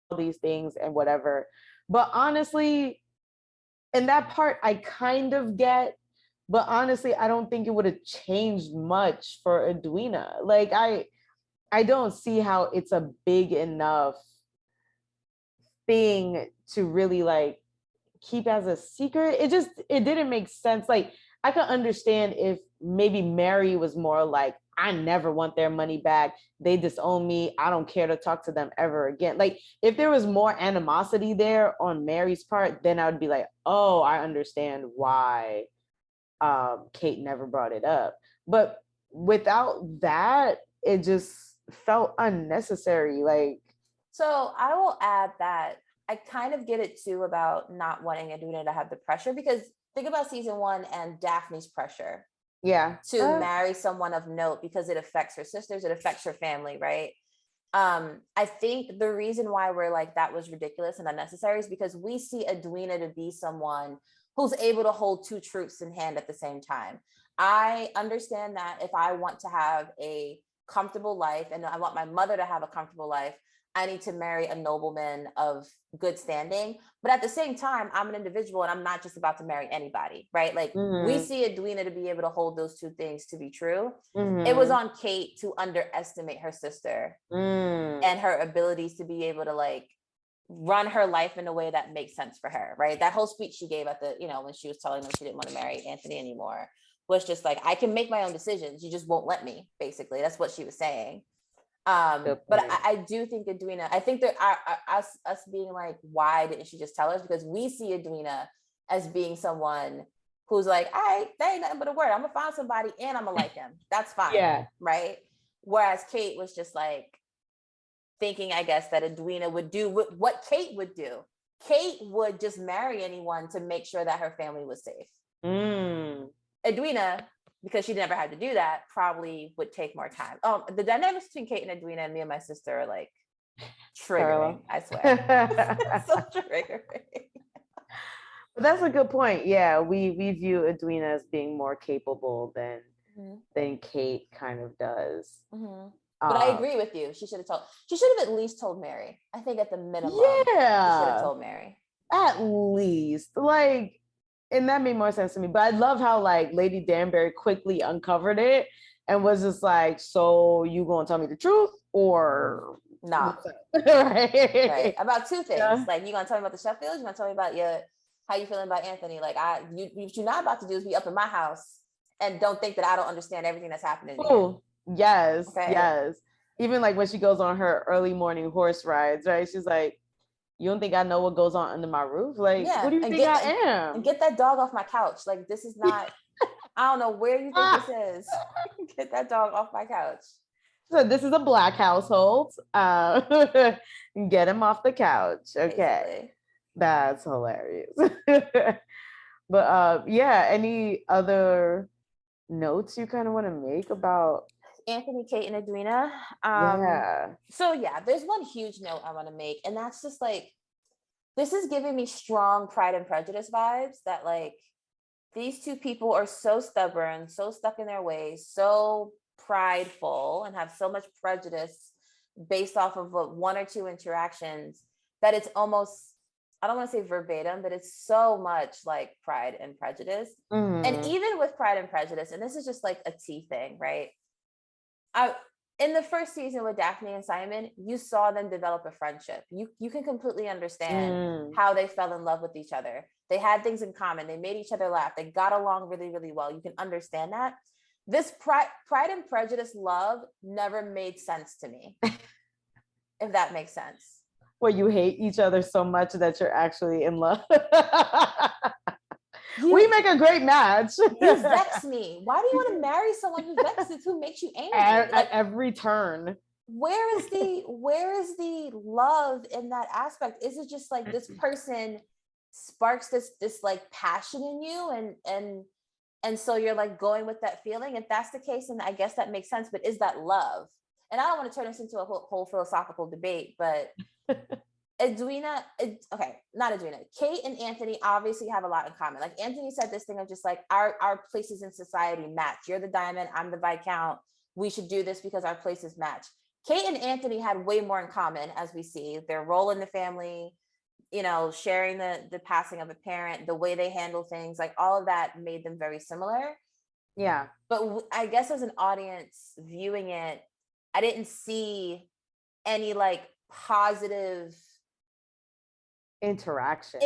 all these things and whatever. But honestly, and that part I kind of get, but honestly, I don't think it would have changed much for Edwina. Like, I don't see how it's a big enough thing to really like keep as a secret. It didn't make sense. Like, I could understand if maybe Mary was more like, I never want their money back. They disown me. I don't care to talk to them ever again. Like, if there was more animosity there on Mary's part, then I would be like, oh, I understand why Kate never brought it up. But without that, it just felt unnecessary. Like, so I will add that I kind of get it too about not wanting Edwina to have the pressure, because think about season 1 and Daphne's pressure. Yeah. To marry someone of note, because it affects her sisters, it affects her family, right? I think the reason why we're like, that was ridiculous and unnecessary is because we see Edwina to be someone who's able to hold two truths in hand at the same time. I understand that if I want to have a comfortable life and I want my mother to have a comfortable life, I need to marry a nobleman of good standing. But at the same time, I'm an individual and I'm not just about to marry anybody, right? Like we see Edwina to be able to hold those two things to be true. It was on Kate to underestimate her sister and her abilities to be able to like run her life in a way that makes sense for her, right? That whole speech she gave at the, when she was telling them she didn't want to marry Anthony anymore was just like, I can make my own decisions. You just won't let me, basically. That's what she was saying. But I do think Edwina, I think that us being like, why didn't she just tell us? Because we see Edwina as being someone who's like, all right, that ain't nothing but a word. I'm gonna find somebody and I'm gonna like him. That's fine. Yeah. Right. Whereas Kate was just like thinking, I guess, that Edwina would do what Kate would do. Kate would just marry anyone to make sure that her family was safe. Edwina, because she never had to do that, probably would take more time. The dynamics between Kate and Edwina and me and my sister are like triggering, I swear. So triggering. But that's a good point. Yeah, we view Edwina as being more capable than Kate kind of does. But I agree with you. She should have at least told Mary. I think at the minimum, yeah, she should have told Mary. At least, like, and that made more sense to me. But I love how like Lady Danbury quickly uncovered it and was just like, "So you gonna tell me the truth or nah?" Right. About two things. Yeah. Like, you gonna tell me about the Sheffield? You gonna tell me about how you feeling about Anthony? Like, what you're not about to do is be up in my house and don't think that I don't understand everything that's happening. Oh, yes, okay. Yes. Even like when she goes on her early morning horse rides, right? She's like, you don't think I know what goes on under my roof? Like, yeah. Who do you think I am? And get that dog off my couch. Like, this is not, I don't know where you think this is. Get that dog off my couch. So this is a Black household. Get him off the couch. Okay. Basically. That's hilarious. But yeah, any other notes you kind of want to make about Anthony, Kate, and Edwina? So yeah, there's one huge note I want to make, and that's just like, this is giving me strong Pride and Prejudice vibes, that like these two people are so stubborn, so stuck in their ways, so prideful, and have so much prejudice based off of one or two interactions that it's almost, I don't want to say verbatim, but it's so much like Pride and Prejudice. And even with Pride and Prejudice, and this is just like a tea thing, right? In the first season with Daphne and Simon, you saw them develop a friendship. You can completely understand how they fell in love with each other. They had things in common. They made each other laugh. They got along really, really well. You can understand that. This Pride and Prejudice love never made sense to me, if that makes sense. Where you hate each other so much that you're actually in love. We make a great match. You vex me. Why do you want to marry someone who vexes, who makes you angry? At every turn. Where is the love in that aspect? Is it just like this person sparks this like passion in you, and so you're like going with that feeling? If that's the case, then I guess that makes sense. But is that love? And I don't want to turn this into a whole philosophical debate, but Edwina, not Edwina. Kate and Anthony obviously have a lot in common. Like, Anthony said this thing of just like, our places in society match. You're the diamond, I'm the Viscount. We should do this because our places match. Kate and Anthony had way more in common, as we see. Their role in the family, sharing the passing of a parent, the way they handle things, like all of that made them very similar. Yeah. But I guess as an audience viewing it, I didn't see any like positive interactions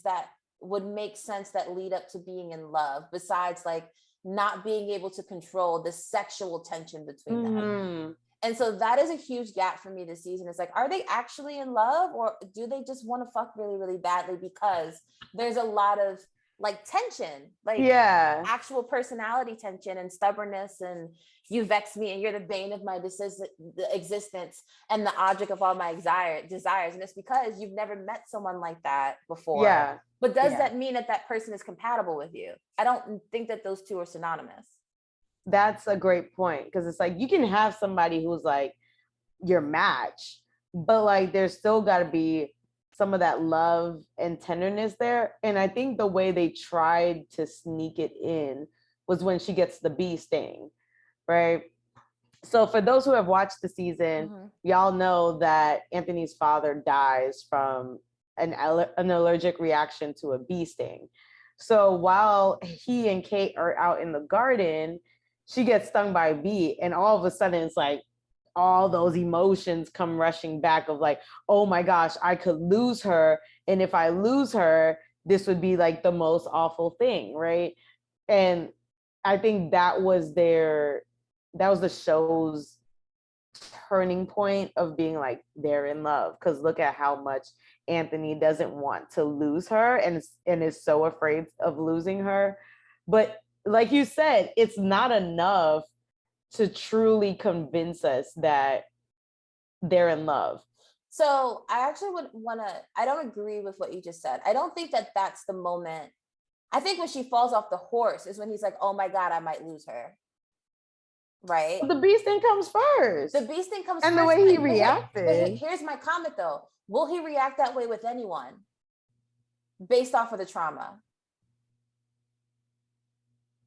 that would make sense, that lead up to being in love, besides like not being able to control the sexual tension between them. And so that is a huge gap for me this season. It's like, are they actually in love, or do they just want to fuck really, really badly because there's a lot of like tension, like actual personality tension and stubbornness, and you vex me and you're the bane of my existence and the object of all my desires. And it's because you've never met someone like that before. Yeah. But does that mean that person is compatible with you? I don't think that those two are synonymous. That's a great point, because it's like, you can have somebody who's like your match, but like there's still got to be some of that love and tenderness there. And I think the way they tried to sneak it in was when she gets the bee sting, right? So for those who have watched the season, y'all know that Anthony's father dies from an allergic reaction to a bee sting. So while he and Kate are out in the garden, she gets stung by a bee, and all of a sudden it's like all those emotions come rushing back of like, oh my gosh, I could lose her. And if I lose her, this would be like the most awful thing, right? And I think that was the show's turning point of being like, they're in love. Because look at how much Anthony doesn't want to lose her and is so afraid of losing her. But like you said, it's not enough to truly convince us that they're in love. So I actually would want to, I don't agree with what you just said. I don't think that that's the moment. I think when she falls off the horse is when he's like, oh my God, I might lose her. Right? But the bee sting comes first. The bee sting comes and first. And the way he reacted. But here's my comment though. Will he react that way with anyone based off of the trauma?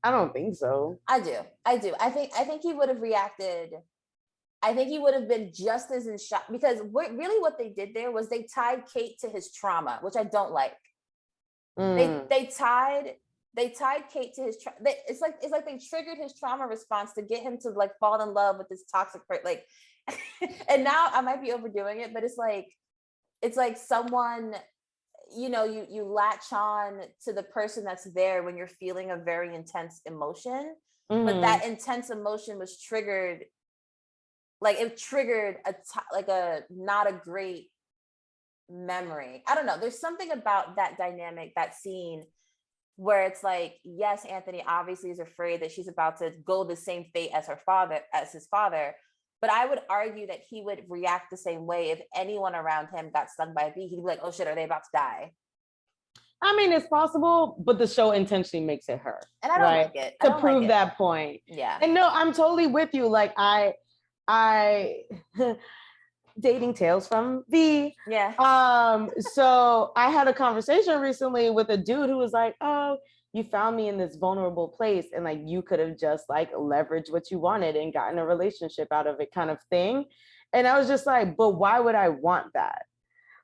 I don't think so. I do. I think he would have reacted. I think he would have been just as in shock, because really what they did there was they tied Kate to his trauma, which I don't like. They tied Kate to his it's like they triggered his trauma response to get him to like fall in love with this toxic like and now I might be overdoing it, but it's like someone, you latch on to the person that's there when you're feeling a very intense emotion, but that intense emotion was triggered, like it triggered a not a great memory. I don't know, there's something about that dynamic, that scene, where it's like, yes, Anthony obviously is afraid that she's about to go the same fate as his father, but I would argue that he would react the same way if anyone around him got stung by a bee. He'd be like, oh shit, are they about to die? I mean, it's possible, but the show intentionally makes it her. And I don't like it. To prove that point. Yeah. And no, I'm totally with you. Like I dating tales from V. Yeah. So I had a conversation recently with a dude who was like, oh, you found me in this vulnerable place, and like you could have just like leveraged what you wanted and gotten a relationship out of it, kind of thing. And I was just like, but why would I want that?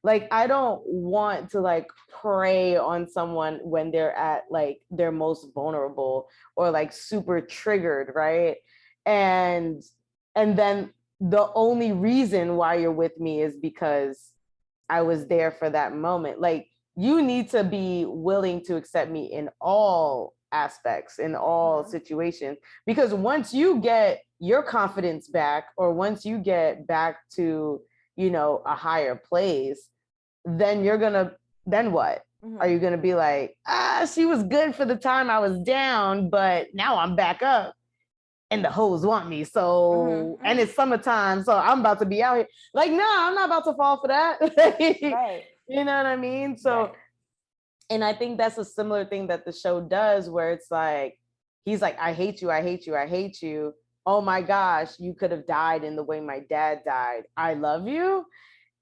Like, I don't want to like prey on someone when they're at like their most vulnerable or like super triggered, right? And then the only reason why you're with me is because I was there for that moment. Like, you need to be willing to accept me in all aspects, in all situations, because once you get your confidence back, or once you get back to, a higher place, then then what? Are you gonna be like, she was good for the time I was down, but now I'm back up and the hoes want me, so and it's summertime, so I'm about to be out here. Like, no, I'm not about to fall for that. Right. You know what I mean? So right. And I think that's a similar thing that the show does, where it's like, he's like, I hate you, I hate you, I hate you. Oh my gosh, you could have died in the way my dad died. I love you.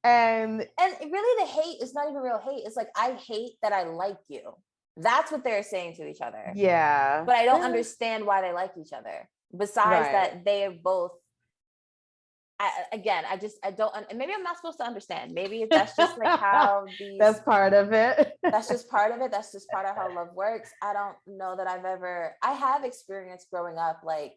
And really the hate is not even real hate. It's like, I hate that I like you. That's what they're saying to each other. Yeah. But I don't understand why they like each other. Besides that, they are both, I don't, and maybe I'm not supposed to understand. Maybe that's just like how these. That's part of it. That's just part of it. That's just part of how love works. I don't know that I have experienced growing up, like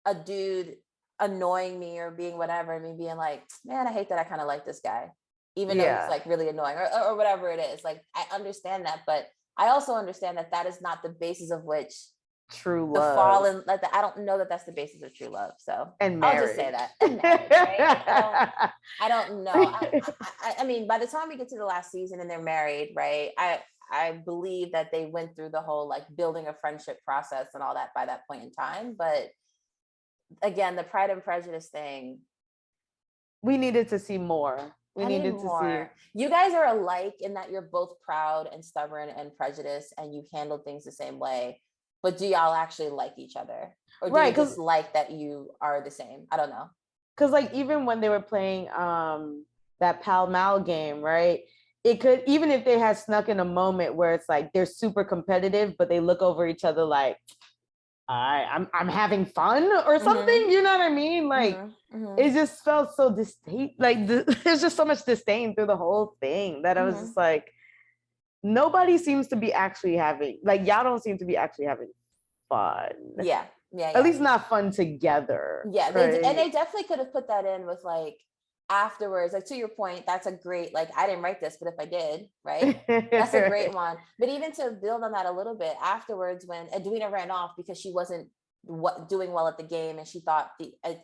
a dude annoying me or being whatever, and me being like, man, I hate that I kind of like this guy, even though he's like really annoying or whatever it is. Like, I understand that, but I also understand that that is not the basis of which true love. The fallen, like I don't know that that's the basis of true love. So and I'll just say that. And marriage, right? I don't know. I mean, by the time we get to the last season and they're married, right? I believe that they went through the whole like building a friendship process and all that by that point in time. But again, the Pride and Prejudice thing, we needed to see more. We needed to see. You guys are alike in that you're both proud and stubborn and prejudiced, and you handle things the same way. But do y'all actually like each other? Or do you just like that you are the same? I don't know. because like even when they were playing that Pall Mall game, right? It could, even if they had snuck in a moment where it's like they're super competitive, but they look over each other like, I'm having fun or something. You know what I mean? Like it just felt so disdain. Like there's just so much disdain through the whole thing that I was just like, nobody seems to be actually having, like, y'all don't seem to be actually having fun. Yeah. At least not fun together. Yeah, right? and they definitely could have put that in with like afterwards. Like to your point, that's a great, like, I didn't write this, but if I did, right? That's a great one. But even to build on that a little bit afterwards, when Edwina ran off because she wasn't doing well at the game, and she thought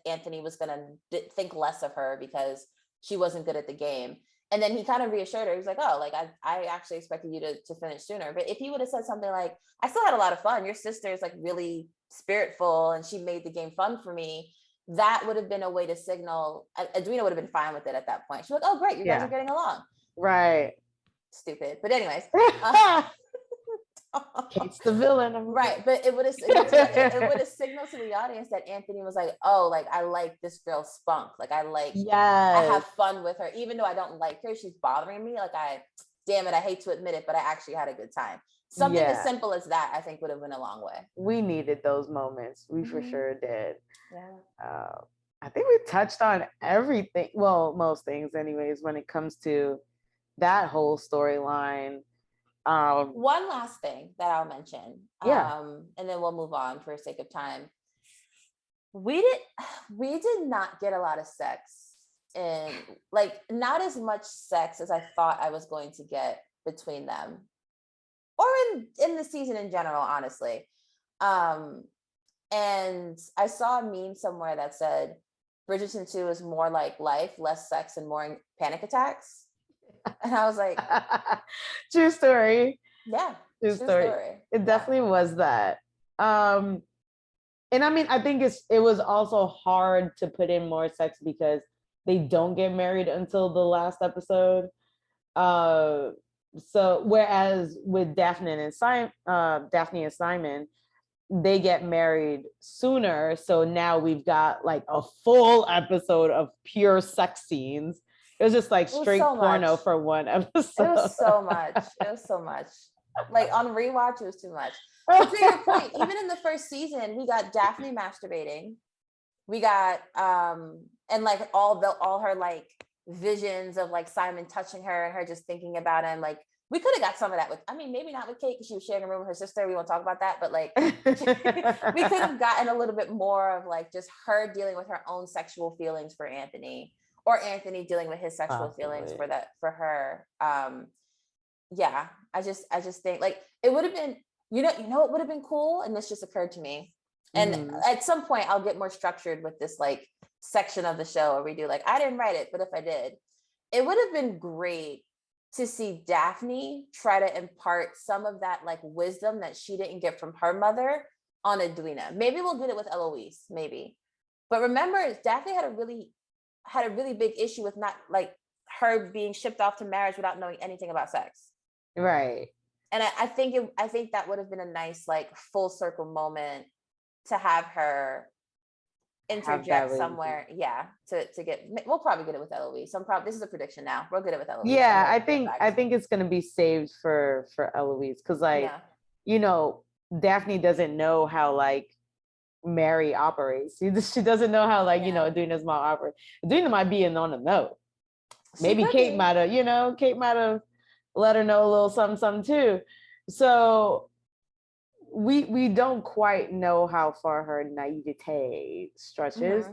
Anthony was gonna think less of her because she wasn't good at the game. And then he kind of reassured her. He was like, oh, like I actually expected you to finish sooner. But if he would have said something like, I still had a lot of fun. Your sister is like really spiritful and she made the game fun for me. That would have been a way to signal. Edwina would have been fine with it at that point. She's like, oh, great. You guys are getting along. Right. Stupid. But anyways. Kate's the villain. Right. But it would have signaled to the audience that Anthony was like, oh, like I like this girl's spunk. Like I have fun with her. Even though I don't like her, she's bothering me. Like damn it, I hate to admit it, but I actually had a good time. Something as simple as that, I think, would have been a long way. We needed those moments. We for sure did. Yeah. I think we touched on everything. Well, most things anyways, when it comes to that whole storyline. One last thing that I'll mention, and then we'll move on for sake of time. We did not get a lot of sex, and like not as much sex as I thought I was going to get between them, or in the season in general, honestly. And I saw a meme somewhere that said Bridgerton 2 is more like life, less sex and more panic attacks. And I was like, true story. Yeah. True story. It definitely was that. And I mean, I think it was also hard to put in more sex because they don't get married until the last episode. So whereas with Daphne and Simon, they get married sooner. So now we've got like a full episode of pure sex scenes. It was just like straight porno for one episode. It was so much. Like on rewatch, it was too much. But to your point, even in the first season, we got Daphne masturbating. We got and like all her like visions of like Simon touching her and her just thinking about him. Like we could have got some of that with, I mean, maybe not with Kate because she was sharing a room with her sister. We won't talk about that, but like we could have gotten a little bit more of like just her dealing with her own sexual feelings for Anthony, or Anthony dealing with his sexual feelings for her. Yeah, I just think like it would have been, you know what would have been cool, and this just occurred to me. And at some point I'll get more structured with this like section of the show where we do like, I didn't write it, but if I did, it would have been great to see Daphne try to impart some of that like wisdom that she didn't get from her mother on Edwina. Maybe we'll get it with Eloise, maybe. But remember, Daphne had a really big issue with not like her being shipped off to marriage without knowing anything about sex. Right. And I think that would have been a nice like full circle moment to have her interject somewhere. Yeah. To get, we'll probably get it with Eloise. This is a prediction now. We'll get it with Eloise. Yeah, I think it's gonna be saved for Eloise because like Daphne doesn't know how like Mary operates. She doesn't know how like Edwina's mom operates. Edwina might be in on the note. Maybe Kate might have let her know a little something too. So we don't quite know how far her naivete stretches,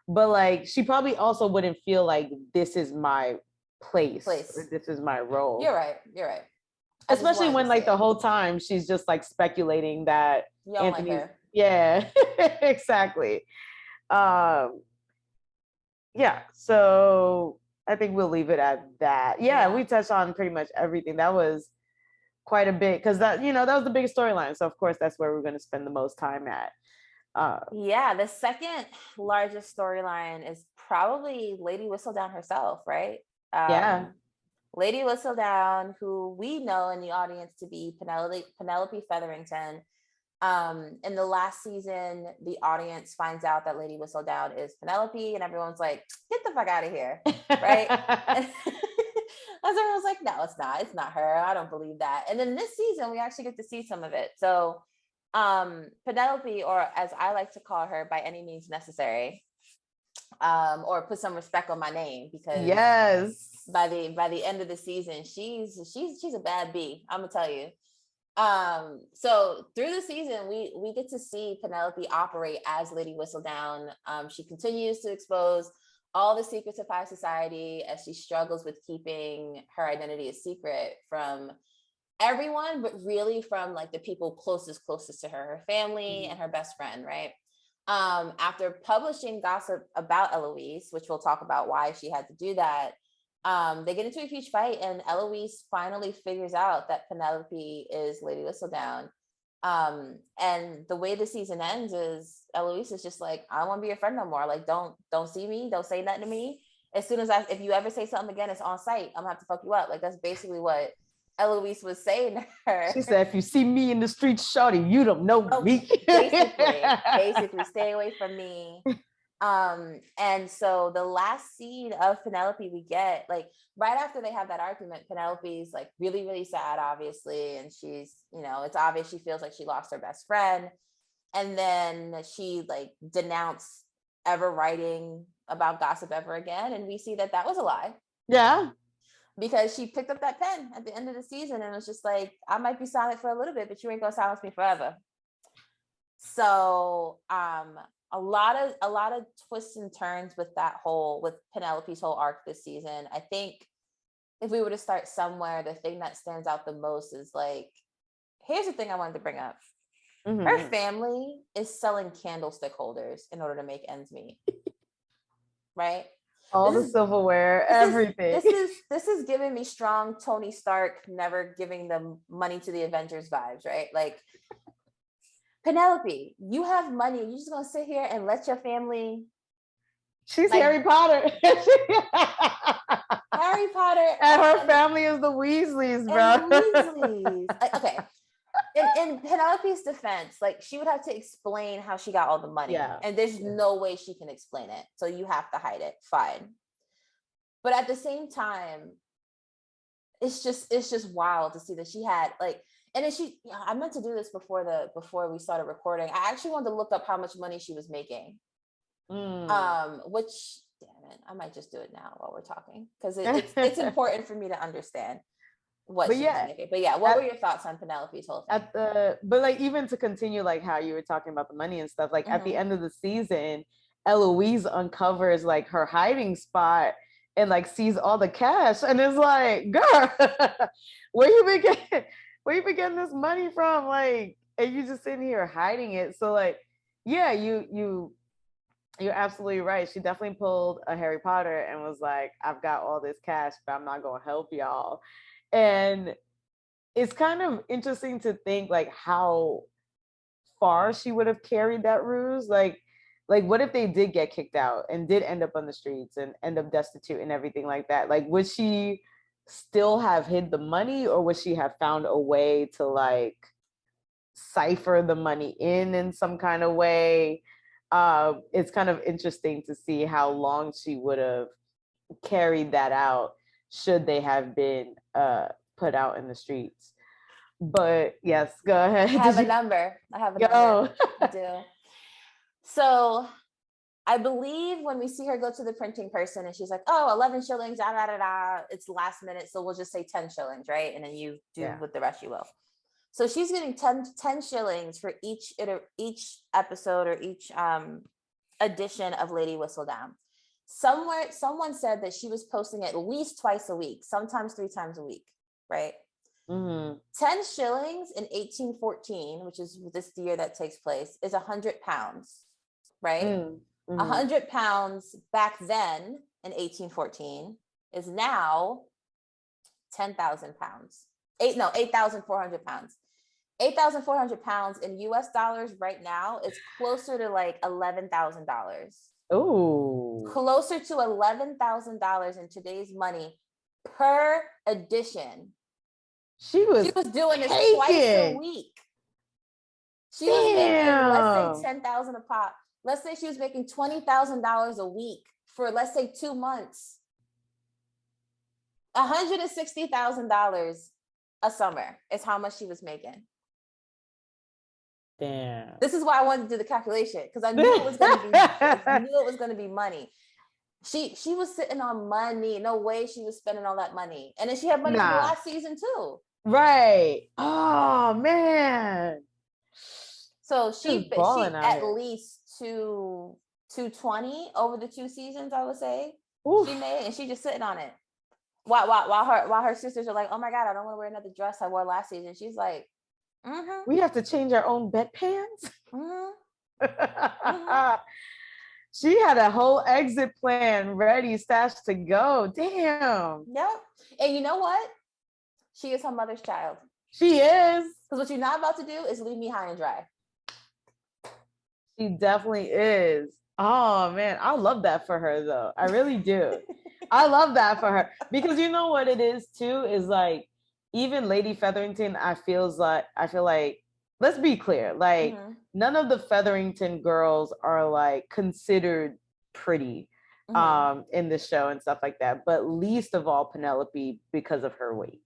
but like she probably also wouldn't feel like this is my place. Or this is my role. You're right. Especially when like the whole time she's just like speculating that Anthony's like yeah, exactly. Yeah, so I think we'll leave it at that. Yeah, we touched on pretty much everything. That was quite a bit because that was the biggest storyline. So of course that's where we're going to spend the most time at. The second largest storyline is probably Lady Whistledown herself, right? Lady Whistledown, who we know in the audience to be Penelope Featherington. In the last season, the audience finds out that Lady Whistledown is Penelope, and everyone's like, get the fuck out of here, right? And everyone's like, no, it's not her. I don't believe that. And then this season, we actually get to see some of it. So Penelope, or as I like to call her, by any means necessary, or put some respect on my name, because yes, by the end of the season, she's a bad bee, I'm gonna tell you. So through the season, we get to see Penelope operate as Lady Whistledown. She continues to expose all the secrets of high society as she struggles with keeping her identity a secret from everyone, but really from like the people closest to her family and her best friend, right? After publishing gossip about Eloise, which we'll talk about why she had to do that, they get into a huge fight, and Eloise finally figures out that Penelope is Lady Whistledown. And the way the season ends is Eloise is just like, I don't want to be your friend no more. Like, don't see me, don't say nothing to me. As soon as if you ever say something again, it's on site. I'm gonna have to fuck you up. Like, that's basically what Eloise was saying to her. She said, if you see me in the streets, shawty, you don't know me. basically, stay away from me. And so the last scene of Penelope we get, like right after they have that argument, Penelope's like really, really sad, obviously. And she's, it's obvious she feels like she lost her best friend. And then she like denounced ever writing about gossip ever again. And we see that was a lie. Yeah. Because she picked up that pen at the end of the season and was just like, I might be silent for a little bit, but you ain't gonna silence me forever. So a lot of twists and turns with Penelope's whole arc this season. I think if we were to start somewhere, the thing that stands out the most is like, here's the thing I wanted to bring up. Mm-hmm. Her family is selling candlestick holders in order to make ends meet. Right? All the silverware, everything. This is giving me strong Tony Stark never giving them money to the Avengers vibes, right? Like, Penelope, you have money. You're just gonna sit here and let your family. She's like, Harry Potter. Harry Potter. And her family is the Weasleys, bro. Weasleys. Okay. In Penelope's defense, like she would have to explain how she got all the money. Yeah. And there's no way she can explain it. So you have to hide it. Fine. But at the same time, it's just wild to see that she had like, and then I meant to do this before we started recording. I actually wanted to look up how much money she was making. Which, damn it, I might just do it now while we're talking, because it's important for me to understand what she was making. But yeah, what were your thoughts on Penelope's whole thing? But like, even to continue like how you were talking about the money and stuff, like at the end of the season, Eloise uncovers like her hiding spot and like sees all the cash and is like, girl, where you been getting this money from? Like, and you just sitting here hiding it. So like, yeah, you're absolutely right. She definitely pulled a Harry Potter and was like, I've got all this cash, but I'm not gonna help y'all. And it's kind of interesting to think like how far she would have carried that ruse. Like what if they did get kicked out and did end up on the streets and end up destitute and everything like that? Like, would she still have hid the money, or would she have found a way to like cipher the money in some kind of way? It's kind of interesting to see how long she would have carried that out should they have been put out in the streets. But yes, go ahead. I have a number. I do. So I believe when we see her go to the printing person and she's like, oh, 11 shillings, it's last minute, so we'll just say 10 shillings, right? And then you do with the rest you will. So she's getting 10 shillings for each episode or each edition of Lady Whistledown. Someone said that she was posting at least twice a week, sometimes 3 times a week, right? 10 shillings in 1814, which is this year that takes place, is 100 pounds, right? 100 pounds back then in 1814 is now 10,000 pounds. 8,400 pounds. 8,400 pounds in US dollars right now is closer to like $11,000. Oh, closer to $11,000 in today's money per edition. She was doing this twice a week. She was making, let's say, Damn. 10,000 a pop. Let's say she was making $20,000 a week for, let's say, 2 months. $160,000 a summer is how much she was making. Damn. This is why I wanted to do the calculation, because I knew it was going to be, I knew it was going to be money. She was sitting on money. No way she was spending all that money. And then she had money from the last season too. Right. Oh man. So she at here. least 220 over the 2 seasons, I would say. Oof. She made, and she just sitting on it. While her sisters are like, oh my God, I don't want to wear another dress I wore last season. She's like, we have to change our own bedpans. She had a whole exit plan ready, stashed to go. Damn. Yep. And you know what? She is her mother's child. She is. Because what you're not about to do is leave me high and dry. She definitely is. Oh man, I love that for her though. I really do. I love that for her, because you know what it is too, is like, even Lady Featherington, I feel like, let's be clear, like none of the Featherington girls are like considered pretty in the show and stuff like that, but least of all Penelope, because of her weight.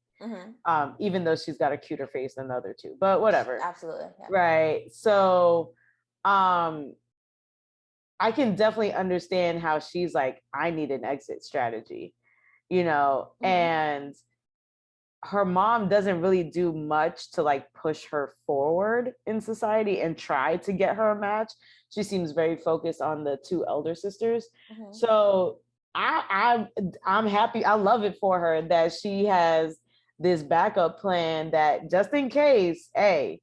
Even though she's got a cuter face than the other two, but whatever. Absolutely. Yeah. Right. So I can definitely understand how she's like, I need an exit strategy, you know, and her mom doesn't really do much to like push her forward in society and try to get her a match. She seems very focused on the 2 elder sisters. So I'm happy. I love it for her that she has this backup plan, that just in case, hey,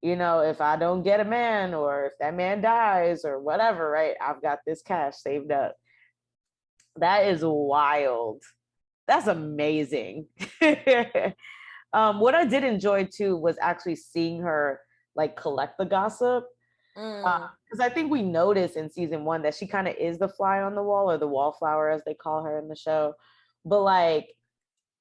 you know, if I don't get a man, or if that man dies or whatever, right, I've got this cash saved up. That is wild. That's amazing. What I did enjoy too was actually seeing her like collect the gossip. Because I think we noticed in season 1 that she kind of is the fly on the wall, or the wallflower as they call her in the show. But like,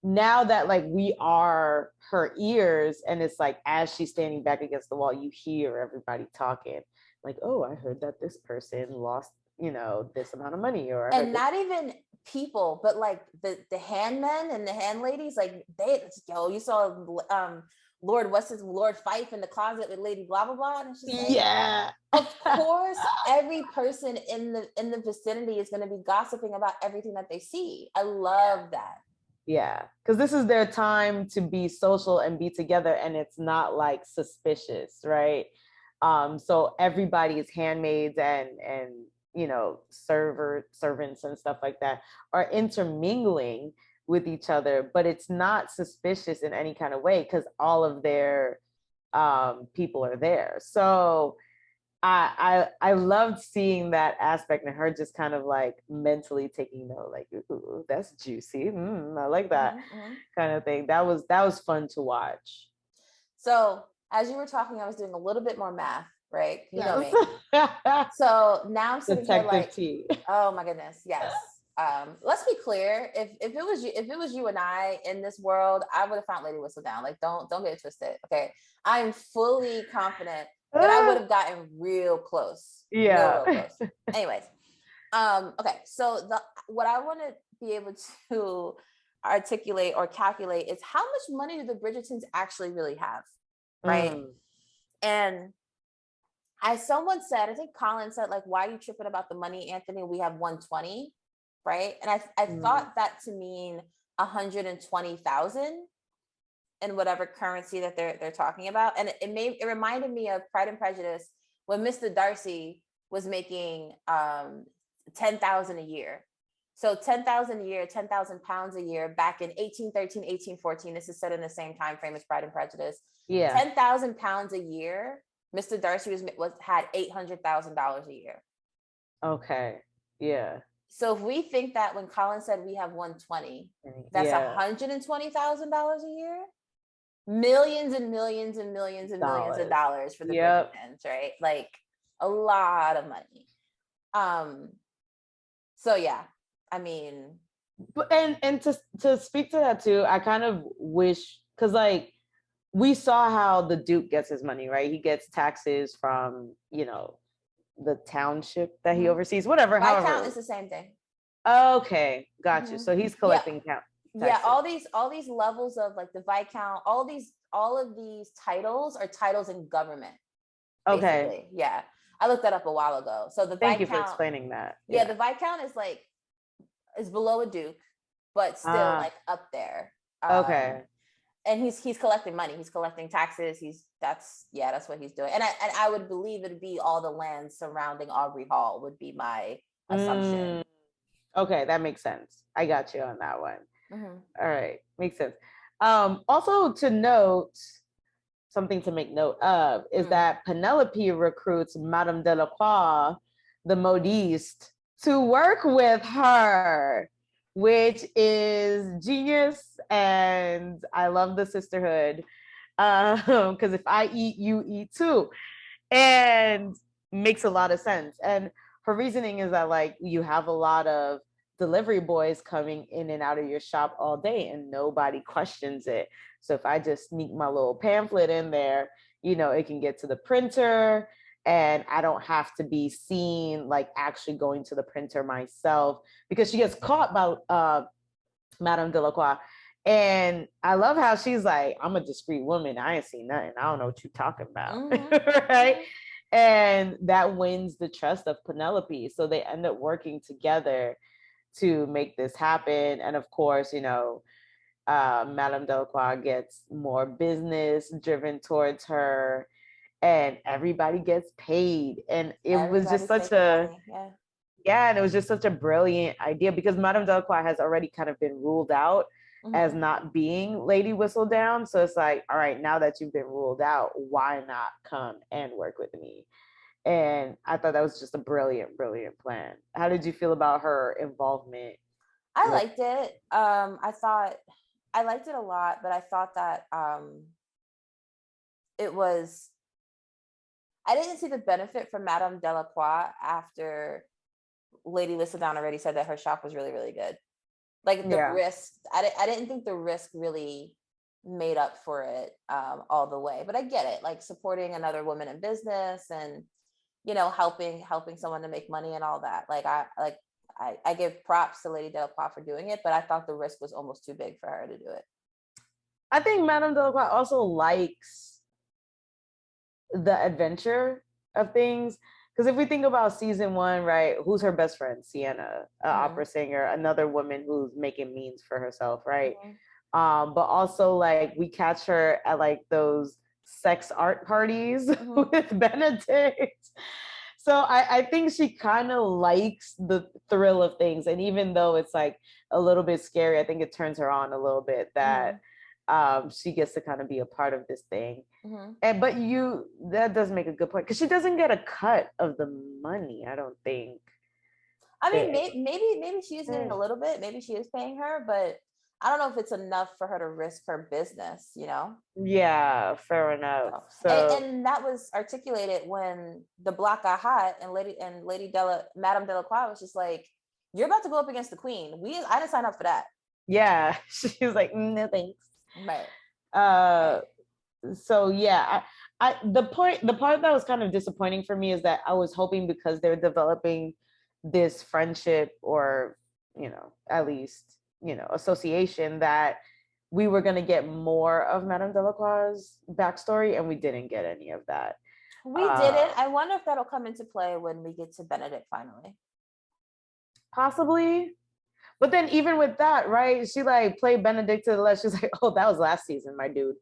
now that like we are her ears, and it's like, as she's standing back against the wall, you hear everybody talking like, oh, I heard that this person lost, you know, this amount of money, or and not even people, but like the handmen and the hand ladies, like you saw Lord Fife in the closet with Lady blah blah blah, and it's just like, yeah, of course every person in the vicinity is going to be gossiping about everything that they see. I love that. Yeah, because this is their time to be social and be together, and it's not like suspicious, right? So everybody's handmaids and you know, servants and stuff like that are intermingling with each other, but it's not suspicious in any kind of way, because all of their people are there. So I loved seeing that aspect, and her just kind of like mentally taking note, like, ooh, that's juicy. I like that kind of thing. That was fun to watch. So as you were talking, I was doing a little bit more math, right? You know me. So now I'm sitting here like, oh my goodness, yes. Let's be clear. If it was you and I in this world, I would have found Lady Whistledown. Like, don't get it twisted. Okay, I'm fully confident that I would have gotten real close. Yeah. Real close. Anyways, okay. So what I want to be able to articulate or calculate is how much money do the Bridgertons actually really have, right? And someone said, I think Colin said, like, why are you tripping about the money, Anthony? We have 120, right? And I thought that to mean 120,000 in whatever currency that they're talking about. And it reminded me of Pride and Prejudice when Mr. Darcy was making 10,000 a year. So 10,000 a year, 10,000 pounds a year back in 1813, 1814. This is set in the same time frame as Pride and Prejudice. Yeah. 10,000 pounds a year. Mr. Darcy had $800,000 a year. Okay. Yeah. So if we think that when Colin said we have 120, that's $120,000 a year, millions and millions and millions and millions of dollars for the Bridgertons, right? Like a lot of money. So yeah, I mean, but and to speak to that too, I kind of wish, because like we saw how the Duke gets his money, right? He gets taxes from, you know, the township that he oversees, whatever, Viscount however. is the same thing. Okay, gotcha. So he's Yeah, collecting yeah. taxes. All these levels of like the Viscount, all of these titles are titles in government, Okay, basically. Yeah, I looked that up a while ago. So the thank you for Viscount, explaining that. yeah, Yeah. the Viscount is like is below a Duke, but still Ah, like up there. okay. And he's collecting money. He's collecting taxes. That's what he's doing. And I would believe it'd be all the land surrounding Aubrey Hall would be my assumption. Mm, okay, that makes sense. I got you on that one. Mm-hmm. All right, makes sense. Also to note, something to make note of is that Penelope recruits Madame Delacroix, the modiste, to work with her, which is genius. And I love the sisterhood. Because if I eat, you eat too. And makes a lot of sense. And her reasoning is that like you have a lot of delivery boys coming in and out of your shop all day and nobody questions it. So if I just sneak my little pamphlet in there, you know, it can get to the printer and I don't have to be seen like actually going to the printer myself because she gets caught by Madame Delacroix. And I love how she's like, I'm a discreet woman. I ain't seen nothing. I don't know what you're talking about. Right. And that wins the trust of Penelope. So they end up working together to make this happen. And of course, you know, Madame Delacroix gets more business driven towards her and everybody gets paid. And it was just Everybody's such making a, money. Yeah. yeah, and it was just such a brilliant idea because Madame Delacroix has already kind of been ruled out as not being Lady Whistledown. So it's like, all right, now that you've been ruled out, why not come and work with me? And I thought that was just a brilliant, brilliant plan. How did you feel about her involvement I with? liked it. I liked it a lot, but I thought that it was I didn't see the benefit from Madame Delacroix after Lady Whistledown already said that her shop was really, really good. Like the Yeah. risk, I didn't think the risk really made up for it all the way. But I get it, like supporting another woman in business and helping someone to make money and all that. I give props to Lady Delacroix for doing it, but I thought the risk was almost too big for her to do it. I think Madame Delacroix also likes the adventure of things. Because if we think about season one, right, who's her best friend? Sienna, an opera singer, another woman who's making means for herself, right? But also like we catch her at like those sex art parties with Benedict. So I think she kind of likes the thrill of things. And even though it's like a little bit scary, I think it turns her on a little bit that she gets to kind of be a part of this thing. And but that does make a good point because she doesn't get a cut of the money, I don't think. I mean, maybe she's getting a little bit. Maybe she is paying her, but I don't know if it's enough for her to risk her business. Yeah, fair enough. And, So and that was articulated when the block got hot, and Madame Delacroix was just like, "You're about to go up against the Queen. I didn't sign up for that." yeah, she was like, no thanks. Right. So yeah, the part that was kind of disappointing for me is that I was hoping because they're developing this friendship or at least association that we were going to get more of Madame Delacroix's backstory, and we didn't get any of that. We didn't. I wonder if that'll come into play when we get to Benedict finally. Possibly. But then even with that, right? She like played Benedict to the left. She's like, oh, that was last season, my dude.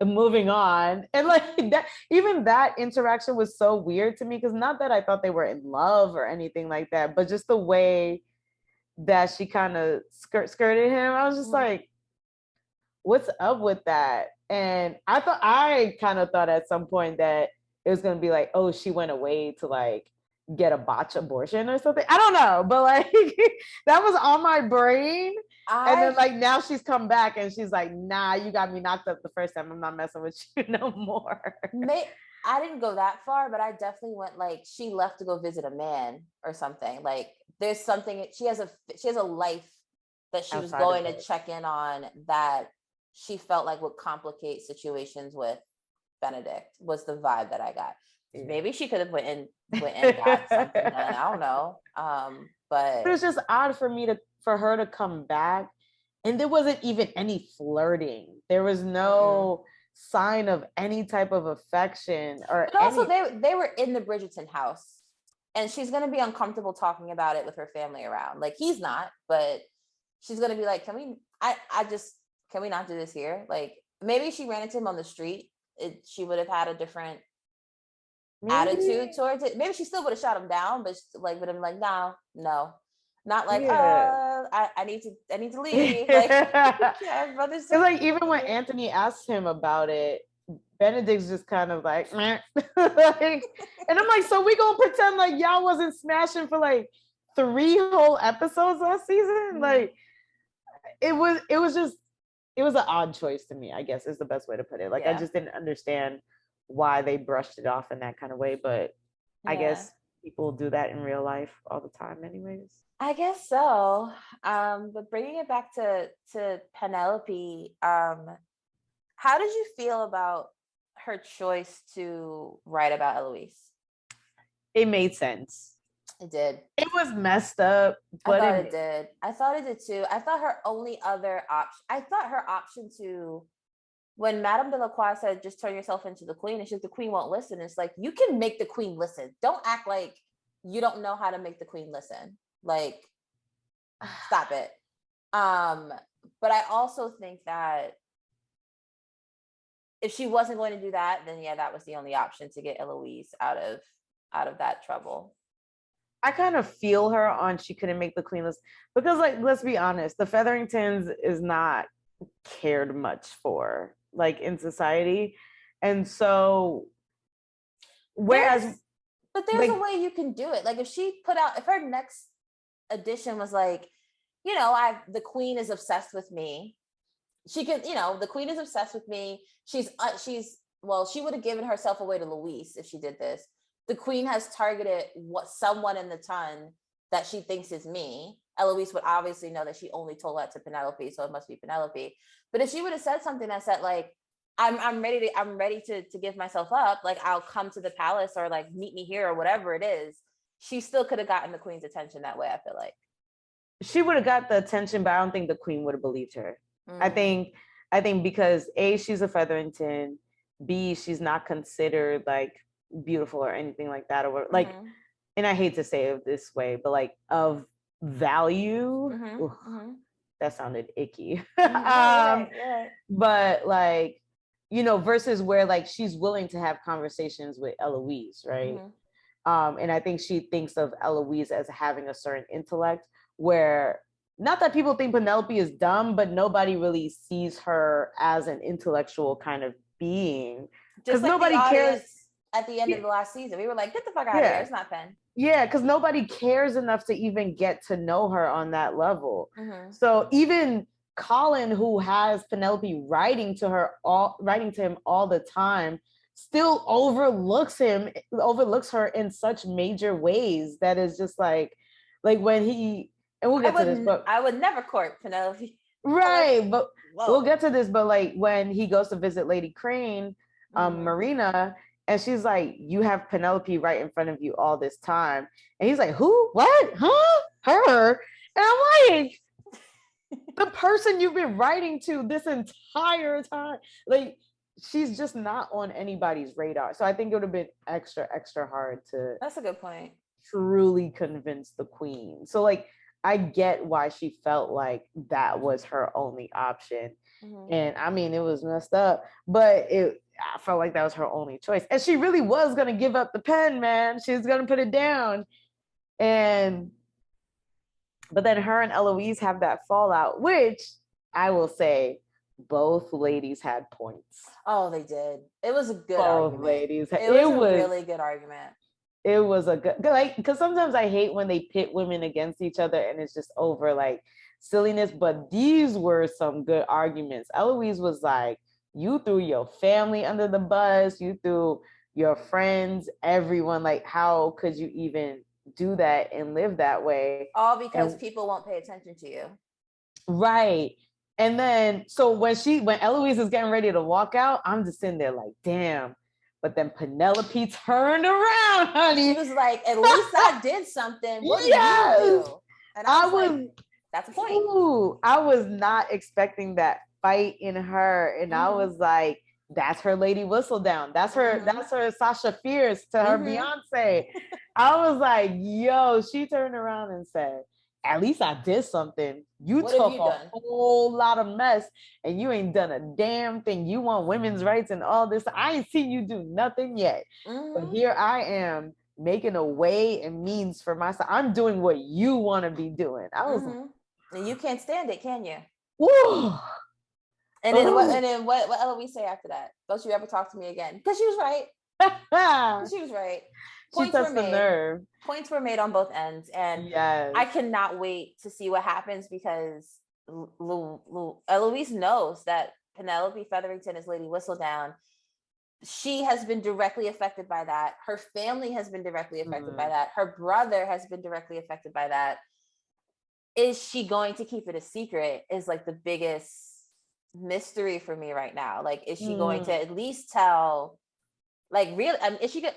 Moving on. And like that, even that interaction was so weird to me because not that I thought they were in love or anything like that, but just the way that she kind of skirted him. I was just like, what's up with that? And I kind of thought at some point that it was gonna be like, oh, she went away to like get a botch abortion or something. I don't know, but like that was on my brain. And then like now she's come back and she's like, nah, you got me knocked up the first time. I'm not messing with you no more. I didn't go that far, but I definitely went like she left to go visit a man or something. Like there's something she has a life that she was going to check in on that she felt like would complicate situations with Benedict, was the vibe that I got. Yeah. Maybe she could have went and got something done. I don't know. But it was just odd for her to come back, and there wasn't even any flirting. There was no sign of any type of affection or. But also, they were in the Bridgerton house, and she's gonna be uncomfortable talking about it with her family around. Like, he's not, but she's gonna be like, "Can we? Can we not do this here?" Like, maybe she ran into him on the street. She would have had a different attitude towards it. Maybe she still would have shot him down, but like would have been like, no, not like, I need to leave. Like, yeah, brother's so like, even when Anthony asked him about it, Benedict's just kind of like, like, and I'm like, so we gonna pretend like y'all wasn't smashing for like 3 whole episodes last season? Like, it was an odd choice to me, I guess is the best way to put it. Like, I just didn't understand why they brushed it off in that kind of way, but I guess people do that in real life all the time anyways. I guess so. But bringing it back to Penelope, how did you feel about her choice to write about Eloise? It made sense. It did. It was messed up, but I thought it did. I thought it did too. I thought her only other option to, when Madame Delacroix said, just turn yourself into the queen, and she's like, the queen won't listen. It's like, you can make the queen listen. Don't act like you don't know how to make the queen listen. Like, stop it. But I also think that if she wasn't going to do that, then that was the only option to get Eloise out of that trouble. I kind of feel her on she couldn't make the queen list, because, like, let's be honest, the Featheringtons is not cared much for, like, in society. And so whereas there's a way you can do it. Like, if her next edition was like, the queen is obsessed with me, she could, the queen is obsessed with me, she would have given herself away to Louise if she did this. The queen has targeted someone in the ton that she thinks is me. Eloise would obviously know that she only told that to Penelope, so it must be Penelope. But if she would have said something that said, like, I'm ready to give myself up, like, I'll come to the palace, or like, meet me here, or whatever it is, she still could have gotten the queen's attention that way. I feel like she would have got the attention, but I don't think the queen would have believed her. I think because A, she's a Featherington, B, she's not considered like beautiful or anything like that, or like, and I hate to say it this way, but like, of value. That sounded icky. But like, versus where, like, she's willing to have conversations with Eloise, right? And I think she thinks of Eloise as having a certain intellect, where, not that people think Penelope is dumb, but nobody really sees her as an intellectual kind of being, because like nobody cares. At the end of the last season, we were like, get the fuck out of here, it's not Pen. Yeah, because nobody cares enough to even get to know her on that level. So even Colin, who has Penelope writing to him all the time, still overlooks her in such major ways that is just like when he, and we'll get to this, but I would never court Penelope. Right, but we'll get to this, but like when he goes to visit Lady Crane, Marina, and she's like, you have Penelope right in front of you all this time. And he's like, who? What? Huh? Her? And I'm like, the person you've been writing to this entire time. Like, she's just not on anybody's radar. So I think it would have been extra, extra hard to. That's a good point. Truly convince the queen. So like, I get why she felt like that was her only option. And I mean, it was messed up, but I felt like that was her only choice. And she really was going to give up the pen, man. She was going to put it down. But then her and Eloise have that fallout, which I will say both ladies had points. Oh, they did. It was a good argument. Ladies. It was a really good argument. It was a good, like, because sometimes I hate when they pit women against each other and it's just over like silliness, but these were some good arguments. Eloise was like, you threw your family under the bus, you threw your friends, everyone, like, how could you even do that and live that way? All because people won't pay attention to you. Right. And then, so when Eloise is getting ready to walk out, I'm just sitting there like, damn. But then Penelope turned around, honey. She was like, at least I did something. What did you do? And I was like, that's a point. Ooh, I was not expecting that fight in her. And I was like, that's her Lady Whistledown. That's her Sasha Fierce to her Beyonce. I was like, yo, she turned around and said, at least I did something. What took a whole lot of mess and you ain't done a damn thing. You want women's rights and all this. I ain't seen you do nothing yet. But here I am making a way and means for myself. I'm doing what you want to be doing. I was like, and you can't stand it, can you? Woo! And then what Eloise say after that? Don't you ever talk to me again? Because she was right. She was right. Points were made. Points were made on both ends, and I cannot wait to see what happens because Eloise knows that Penelope Featherington is Lady Whistledown. She has been directly affected by that. Her family has been directly affected by that. Her brother has been directly affected by that. Is she going to keep it a secret? Is like the biggest mystery for me right now. Like, is she going to at least tell? Like, really, is she going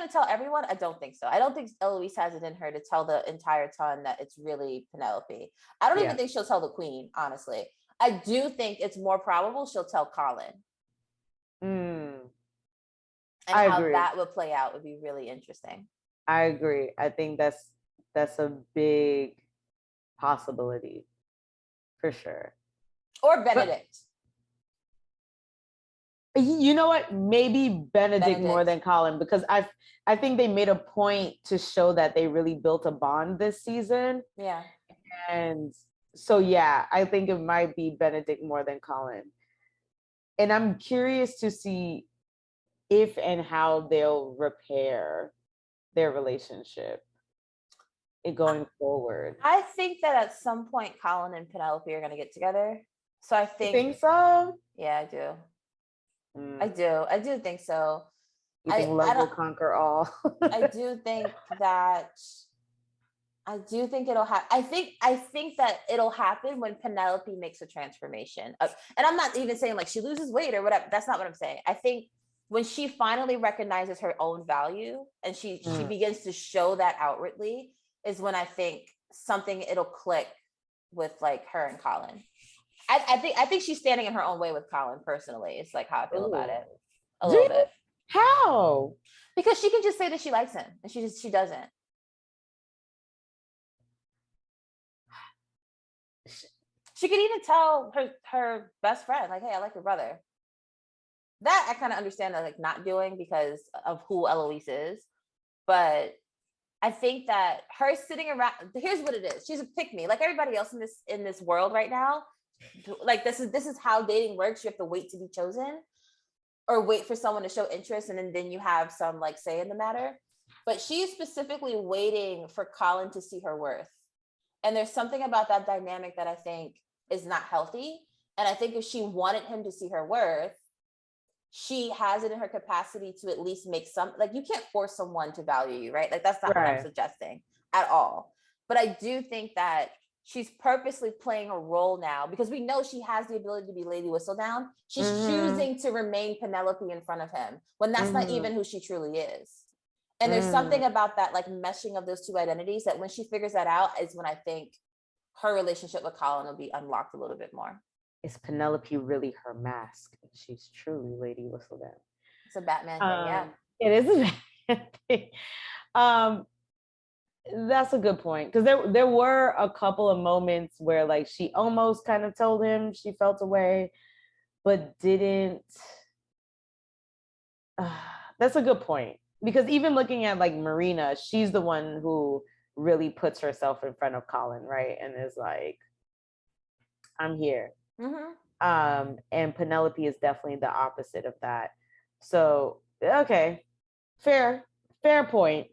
to tell everyone? I don't think so. I don't think Eloise has it in her to tell the entire ton that it's really Penelope. I don't even think she'll tell the queen, honestly. I do think it's more probable she'll tell Colin. And how that would play out would be really interesting. I agree. I think that's a big possibility for sure. Or Benedict. You know what? Maybe Benedict more than Colin, because I think they made a point to show that they really built a bond this season. Yeah. And so, yeah, I think it might be Benedict more than Colin. And I'm curious to see if and how they'll repair their relationship going forward. I think that at some point Colin and Penelope are going to get together. So I think. You think so? Yeah, I do. I do think so. You think love will conquer all? I do think it'll happen. I think that it'll happen when Penelope makes a transformation. And I'm not even saying like she loses weight or whatever. That's not what I'm saying. I think when she finally recognizes her own value and she begins to show that outwardly is when I think it'll click with like her and Colin. I think she's standing in her own way with Colin personally. It's like how I feel about it a little bit. How? Because she can just say that she likes him and she doesn't. She could even tell her best friend, like, hey, I like your brother. That I kind of understand that like not doing because of who Eloise is. But I think that her sitting around, here's what it is. She's a pick-me. Like everybody else in this world right now. Like this is how dating works. You have to wait to be chosen or wait for someone to show interest and then you have some like say in the matter. But she's specifically waiting for Colin to see her worth. And there's something about that dynamic that I think is not healthy. And I think if she wanted him to see her worth, she has it in her capacity to at least make some, like you can't force someone to value you, right? Like that's not what I'm suggesting at all. But I do think that she's purposely playing a role now because we know she has the ability to be Lady Whistledown. She's choosing to remain Penelope in front of him when that's not even who she truly is. And there's something about that like meshing of those two identities that when she figures that out is when I think her relationship with Colin will be unlocked a little bit more. Is Penelope really her mask? She's truly Lady Whistledown. It's a Batman thing, yeah. It is a Batman thing. That's a good point because there were a couple of moments where like she almost kind of told him she felt away, but didn't. That's a good point because even looking at like Marina, she's the one who really puts herself in front of Colin, right? And is like, I'm here. And Penelope is definitely the opposite of that. So, okay. Fair point.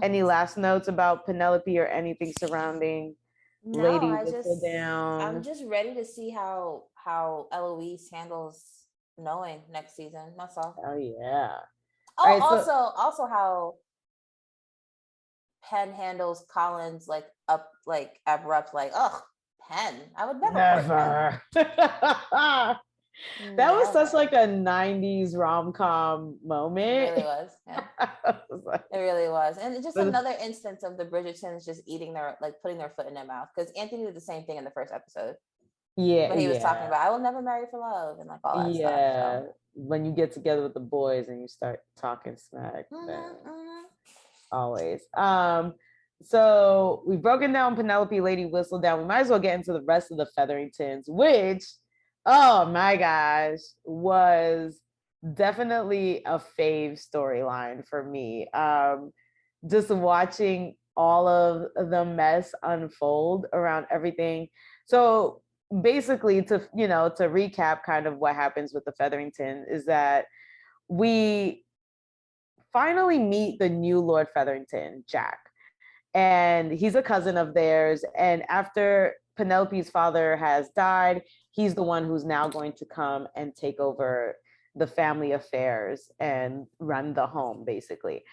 Any last notes about Penelope or anything surrounding Lady Whistledown? I'm just ready to see how Eloise handles knowing next season. That's all. Oh yeah. Oh, right, also how Penn handles Colin's like abrupt, like, oh, Penn, I would never court Penn. Never. That was such Never. like a 90s rom-com It moment. really was. Yeah. Was like, It really was. And it's just but another instance of the Bridgertons just eating their, like, putting their foot in their mouth. Because Anthony did the same thing in the first episode yeah, when he was talking yeah, about, I will never marry for love and like all that stuff. yeah. So, When you get together with the boys and you start talking smack, then always. So we've broken down Penelope, Lady Whistledown. We might as well get into the rest of the Featheringtons, which, oh my gosh, was definitely a fave storyline for me. Just watching all of the mess unfold around everything. So basically, to recap kind of what happens with the Featherington is that we finally meet the new Lord Featherington, Jack. And he's a cousin of theirs. And after Penelope's father has died, he's the one who's now going to come and take over the family affairs and run the home, basically.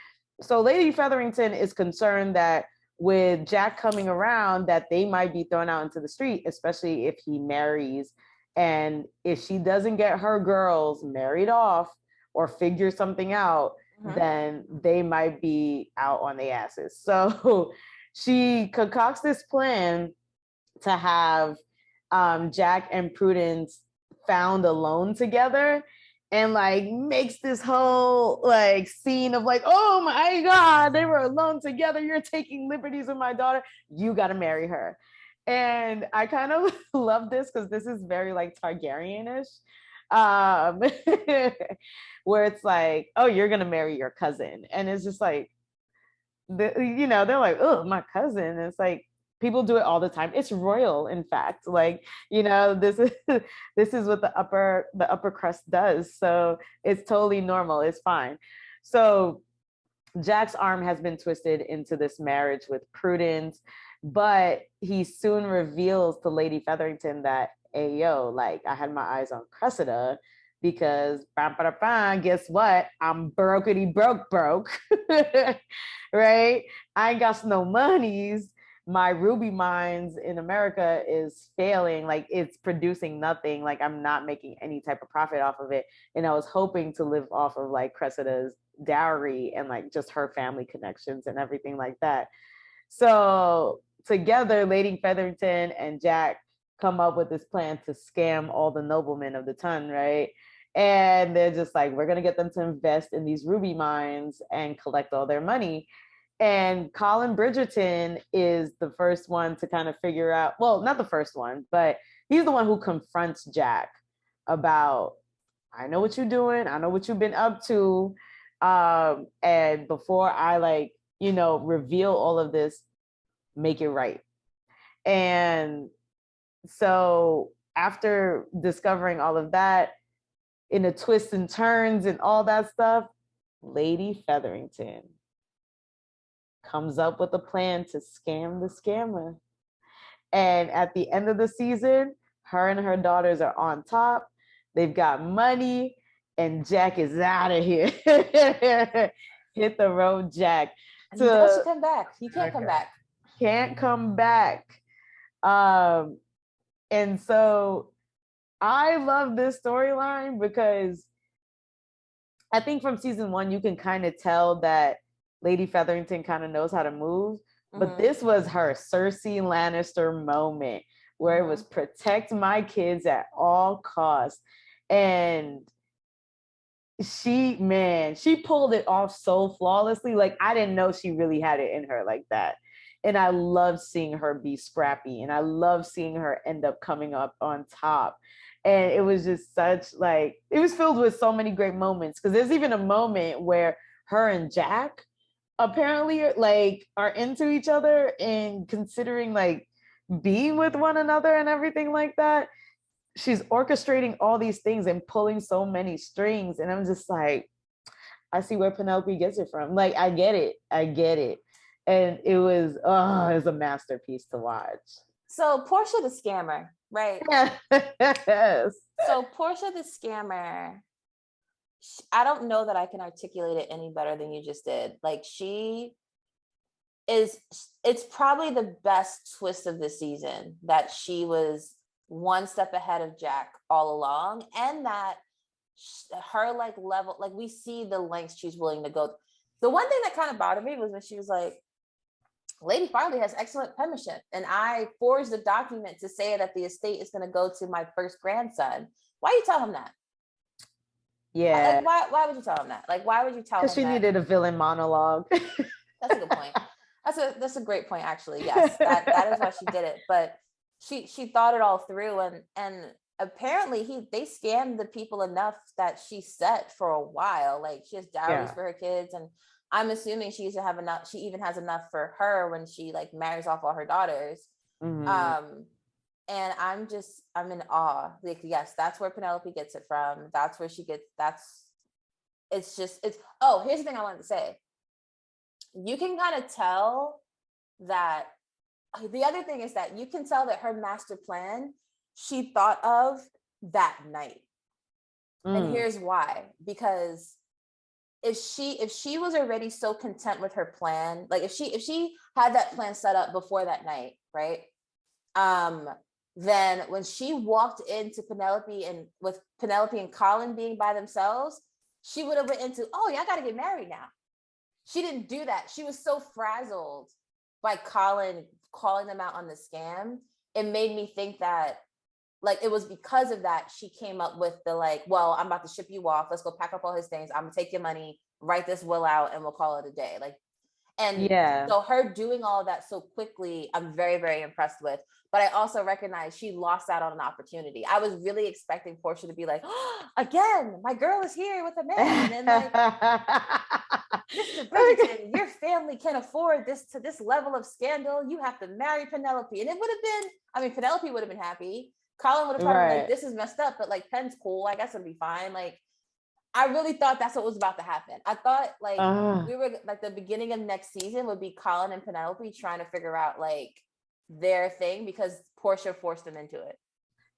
So Lady Featherington is concerned that with Jack coming around, that they might be thrown out into the street, especially if he marries. And if she doesn't get her girls married off or figure something out, then they might be out on the asses. So she concocts this plan to have Jack and Prudence found alone together, and like makes this whole like scene of like, oh my God, they were alone together. You're taking liberties with my daughter. You got to marry her. And I kind of love this because this is very like Targaryen-ish. Um, where it's like, oh, you're gonna marry your cousin, and it's just like, they're like, oh, my cousin. And it's like people do it all the time. It's royal, in fact. Like, this is this is what the upper crust does. So it's totally normal. It's fine. So Jack's arm has been twisted into this marriage with Prudence, but he soon reveals to Lady Featherington that, hey, yo, like I had my eyes on Cressida because guess what? I'm brokety broke. Right? I ain't got no monies. My ruby mines in America is failing. Like it's producing nothing. Like I'm not making any type of profit off of it. And I was hoping to live off of like Cressida's dowry and like just her family connections and everything like that. So together, Lady Featherington and Jack come up with this plan to scam all the noblemen of the ton, right? And they're just like, we're gonna get them to invest in these ruby mines and collect all their money. And Colin Bridgerton is the first one to kind of figure out, well, not the first one, but he's the one who confronts Jack about, I know what you're doing. I know what you've been up to. And before I reveal all of this, make it right. And so after discovering all of that, in the twists and turns and all that stuff, Lady Featherington comes up with a plan to scam the scammer. And at the end of the season, her and her daughters are on top. They've got money, and Jack is out of here. Hit the road, Jack. And he does come back. He can't come back. Can't come back. And so I love this storyline because I think from season 1, you can kind of tell that Lady Featherington kind of knows how to move. But this was her Cersei Lannister moment where it was protect my kids at all costs. And she pulled it off so flawlessly. Like, I didn't know she really had it in her like that. And I love seeing her be scrappy, and I love seeing her end up coming up on top. And it was just such it was filled with so many great moments, because there's even a moment where her and Jack apparently are into each other and considering being with one another and everything like that. She's orchestrating all these things and pulling so many strings, and I'm just like, I see where Penelope gets it from. Like, I get it. And it was a masterpiece to watch. So Portia the scammer, right? Yes. So Portia the scammer, I don't know that I can articulate it any better than you just did. Like, she is, it's probably the best twist of the season, that she was one step ahead of Jack all along, and that her like level, like we see the lengths she's willing to go. The one thing that kind of bothered me was when she was like, Lady Farley has excellent penmanship, and I forged a document to say that the estate is going to go to my first grandson. Why you tell him that? Yeah. Like, why would you tell him that? Like, why would you tell him that? Because she needed a villain monologue. That's a good point. That's a great point, actually. Yes, that is why she did it. But she thought it all through, and apparently they scammed the people enough that she set for a while. Like, she has dowries for her kids, and I'm assuming she used to have enough. She even has enough for her when she like marries off all her daughters. Mm-hmm. And I'm in awe. Like, yes, that's where Penelope gets it from. That's where she gets. It's oh, here's the thing I wanted to say. You can kind of tell that, the other thing is that you can tell that her master plan she thought of that night. And here's why. Because if she was already so content with her plan, like if she had that plan set up before that night, right? Then when she walked into Penelope, and with Penelope and Colin being by themselves, she would have went into, oh yeah, I gotta get married now. She didn't do that. She was so frazzled by Colin calling them out on the scam. It made me think that, like, it was because of that she came up with the, like, well, I'm about to ship you off. Let's go pack up all his things. I'm gonna take your money, write this will out, and we'll call it a day. Like, and so her doing all of that so quickly, I'm very, very impressed with. But I also recognize she lost out on an opportunity. I was really expecting Portia to be like, oh, again, my girl is here with a man. And like, Mr. Bridgerton, your family can't afford this level of scandal. You have to marry Penelope. And it would have been, I mean, Penelope would have been happy. Colin would have probably been like, this is messed up, but like, Pen's cool. I guess it'll be fine. Like, I really thought that's what was about to happen. I thought like we were like, the beginning of next season would be Colin and Penelope trying to figure out like their thing, because Portia forced them into it.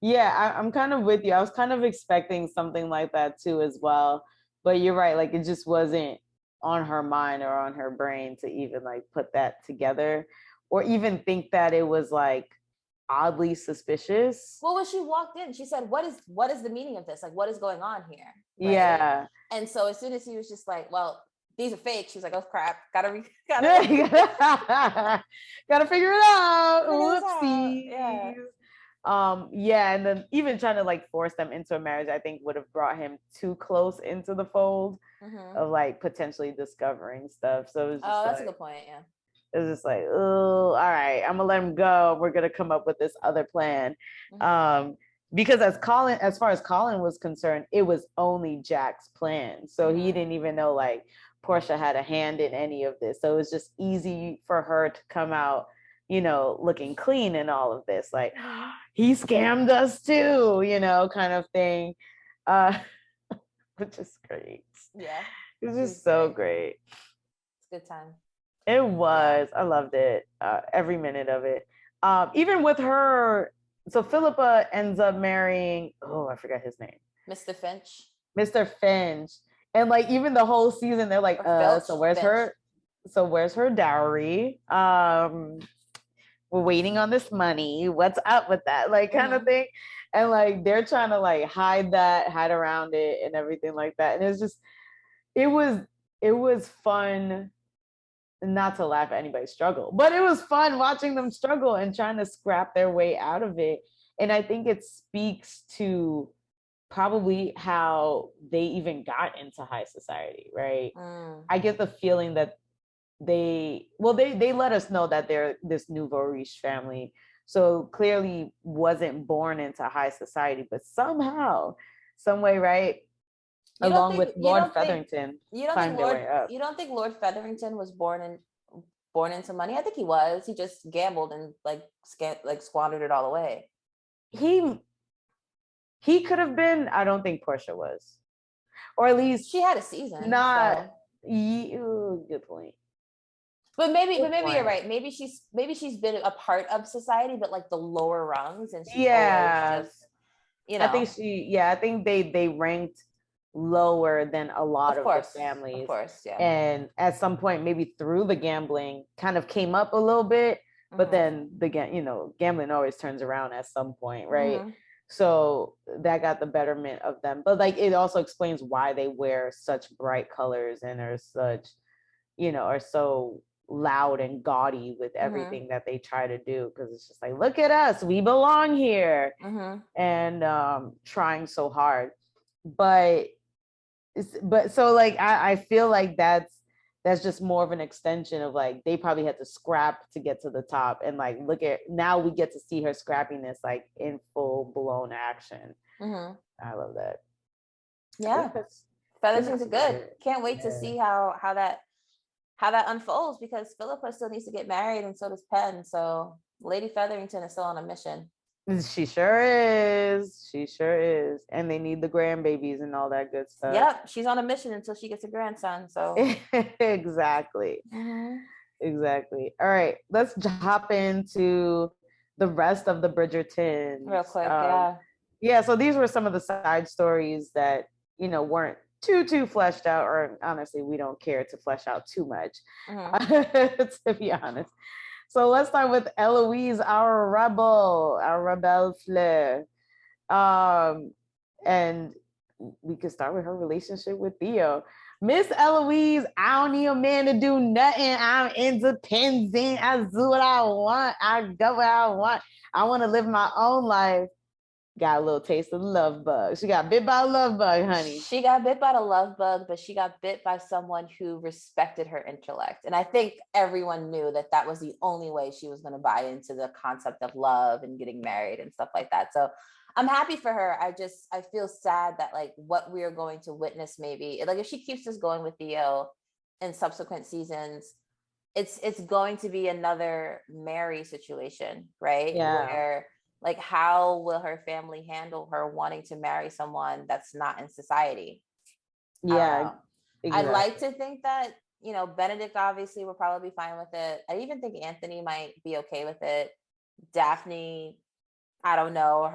Yeah, I'm kind of with you. I was kind of expecting something like that too as well. But you're right, like it just wasn't on her mind or on her brain to even like put that together, or even think that it was like oddly suspicious. Well, when she walked in, she said, what is the meaning of this? Like, what is going on here? Right? Yeah. And so as soon as he was just like, well, these are fake, she's like, oh crap, gotta figure it out. Whoopsies. Yeah, and then even trying to like force them into a marriage, I think would have brought him too close into the fold of like potentially discovering stuff. So it was just that's a good point. Yeah. It was just like, oh, all right, I'm gonna let him go. We're gonna come up with this other plan. Because as far as Colin was concerned, it was only Jack's plan. So he didn't even know like Portia had a hand in any of this. So it was just easy for her to come out, you know, looking clean in all of this. Like, he scammed us too, you know, kind of thing. Which is great. Yeah. It was just so great. It's a good time. It was. I loved it. Every minute of it. Even with her, so Philippa ends up marrying, I forgot his name. Mr. Finch. Mr. Finch. And like even the whole season, they're like, so where's her dowry? We're waiting on this money. What's up with that? Like kind of thing. And like they're trying to like hide around it and everything like that. And it's just, it was fun. Not to laugh at anybody's struggle, but it was fun watching them struggle and trying to scrap their way out of it. And I think it speaks to probably how they even got into high society, right? I get the feeling that they let us know that they're this nouveau riche family, so clearly wasn't born into high society, but somehow, some way, right? Along with Lord Featherington, climbed their way up. You don't think Lord Featherington was born into money? I think he was. He just gambled and like squandered it all away. He could have been. I don't think Portia was, or at least she had a season. Good point. But maybe you're right. Maybe she's been a part of society, but like the lower rungs, and she always just, you know. I think they ranked lower than a lot of the Of families. course, yeah. And at some point, maybe through the gambling, kind of came up a little bit, but then gambling always turns around at some point, right? So that got the betterment of them. But like, it also explains why they wear such bright colors and are such, are so loud and gaudy with everything that they try to do, because it's just like, look at us, we belong here, and trying so hard. But so like I feel like that's just more of an extension of like, they probably had to scrap to get to the top, and like, look at now, we get to see her scrappiness like in full blown action. I love that. Yeah, Featherington's good. Can't wait to see how that unfolds, because Philippa still needs to get married, and so does Penn. So Lady Featherington is still on a mission. She sure is. She sure is. And they need the grandbabies and all that good stuff. Yep, she's on a mission until she gets a grandson. So exactly. Exactly. All right, let's hop into the rest of the Bridgerton real quick. Yeah, so these were some of the side stories that weren't too fleshed out, or honestly, we don't care to flesh out too much, to be honest. So let's start with Eloise, our rebel fleur. And we could start with her relationship with Theo. Miss Eloise, I don't need a man to do nothing. I'm independent. I do what I want. I go where I want. I want to live my own life. Got a little taste of the love bug. She got bit by a love bug, honey. She got bit by the love bug, but she got bit by someone who respected her intellect. And I think everyone knew that that was the only way she was going to buy into the concept of love and getting married and stuff like that. So I'm happy for her. I feel sad that like what we're going to witness, maybe like if she keeps this going with Theo in subsequent seasons, it's going to be another Mary situation, right? Yeah. Where like, how will her family handle her wanting to marry someone that's not in society? Yeah, exactly. I'd like to think that, Benedict obviously will probably be fine with it. I even think Anthony might be okay with it. Daphne, I don't know.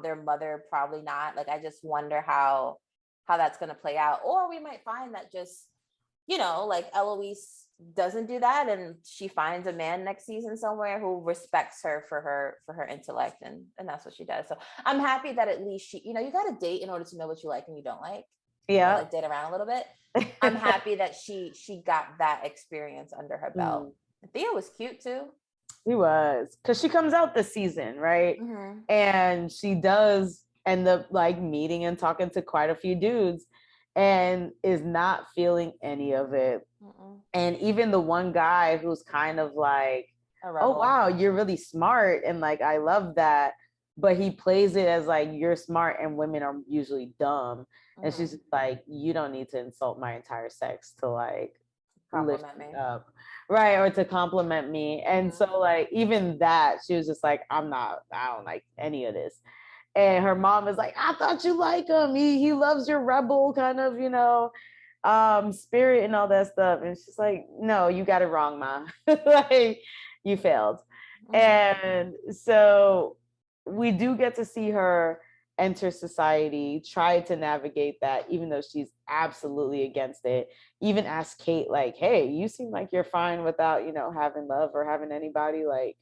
Their mother, probably not. Like, I just wonder how that's going to play out. Or we might find that just, like Eloise doesn't do that, and she finds a man next season somewhere who respects her for her intellect, and that's what she does. So I'm happy that at least she, you got to date in order to know what you like and you don't like. Yeah, like date around a little bit. I'm happy that she got that experience under her belt. Theo was cute too. He was, because she comes out this season, right? And she does end up like meeting and talking to quite a few dudes, and is not feeling any of it. And even the one guy who's kind of like, oh wow, you're really smart, and like, I love that, but he plays it as like, you're smart and women are usually dumb. And she's like, you don't need to insult my entire sex to like compliment me up, right? Or to compliment me. And so like, even that, she was just like, I don't like any of this. And her mom is like, I thought you like him. He loves your rebel kind of, spirit and all that stuff. And she's like, no, you got it wrong, Ma. Like, you failed. And so we do get to see her enter society, try to navigate that, even though she's absolutely against it. Even ask Kate, like, hey, you seem like you're fine without, having love or having anybody. Like,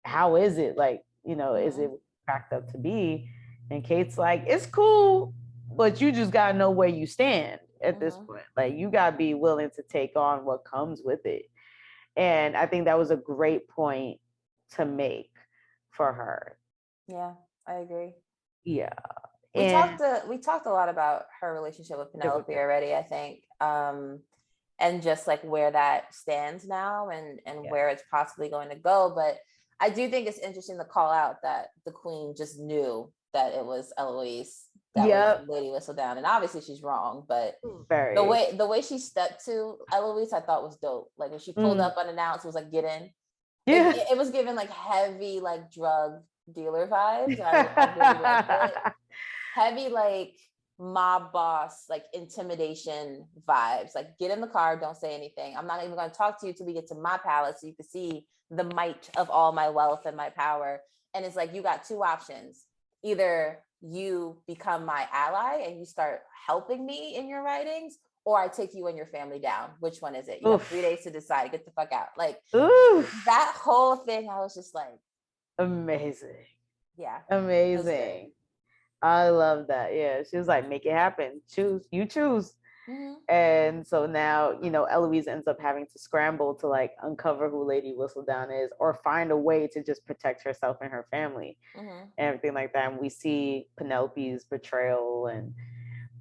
how is it? Like, is it cracked up to be? And Kate's like, it's cool, but you just gotta know where you stand at this point. Like, you gotta be willing to take on what comes with it. And I think that was a great point to make for her. Yeah, I agree. Yeah. We talked a lot about her relationship with Penelope already, I think. And just like where that stands now, and where it's possibly going to go. But I do think it's interesting to call out that the Queen just knew that it was Eloise that was Lady Whistledown, and obviously she's wrong, but the way she stepped to Eloise, I thought was dope. Like when she pulled up unannounced, it was like, get in. Yeah, it was given like heavy like drug dealer vibes. I really liked it. Heavy like mob boss, like intimidation vibes. Like, get in the car, don't say anything. I'm not even going to talk to you till we get to my palace so you can see the might of all my wealth and my power. And it's like, you got two options. Either you become my ally and you start helping me in your writings, or I take you and your family down. Which one is it? You have 3 days to decide. Get the fuck out. Like that whole thing, I was just like, amazing. Yeah. Amazing. I love that. Yeah. She was like, make it happen. Choose. You choose. And so now, you know, Eloise ends up having to scramble to like uncover who Lady Whistledown is, or find a way to just protect herself and her family and everything like that. And we see Penelope's betrayal and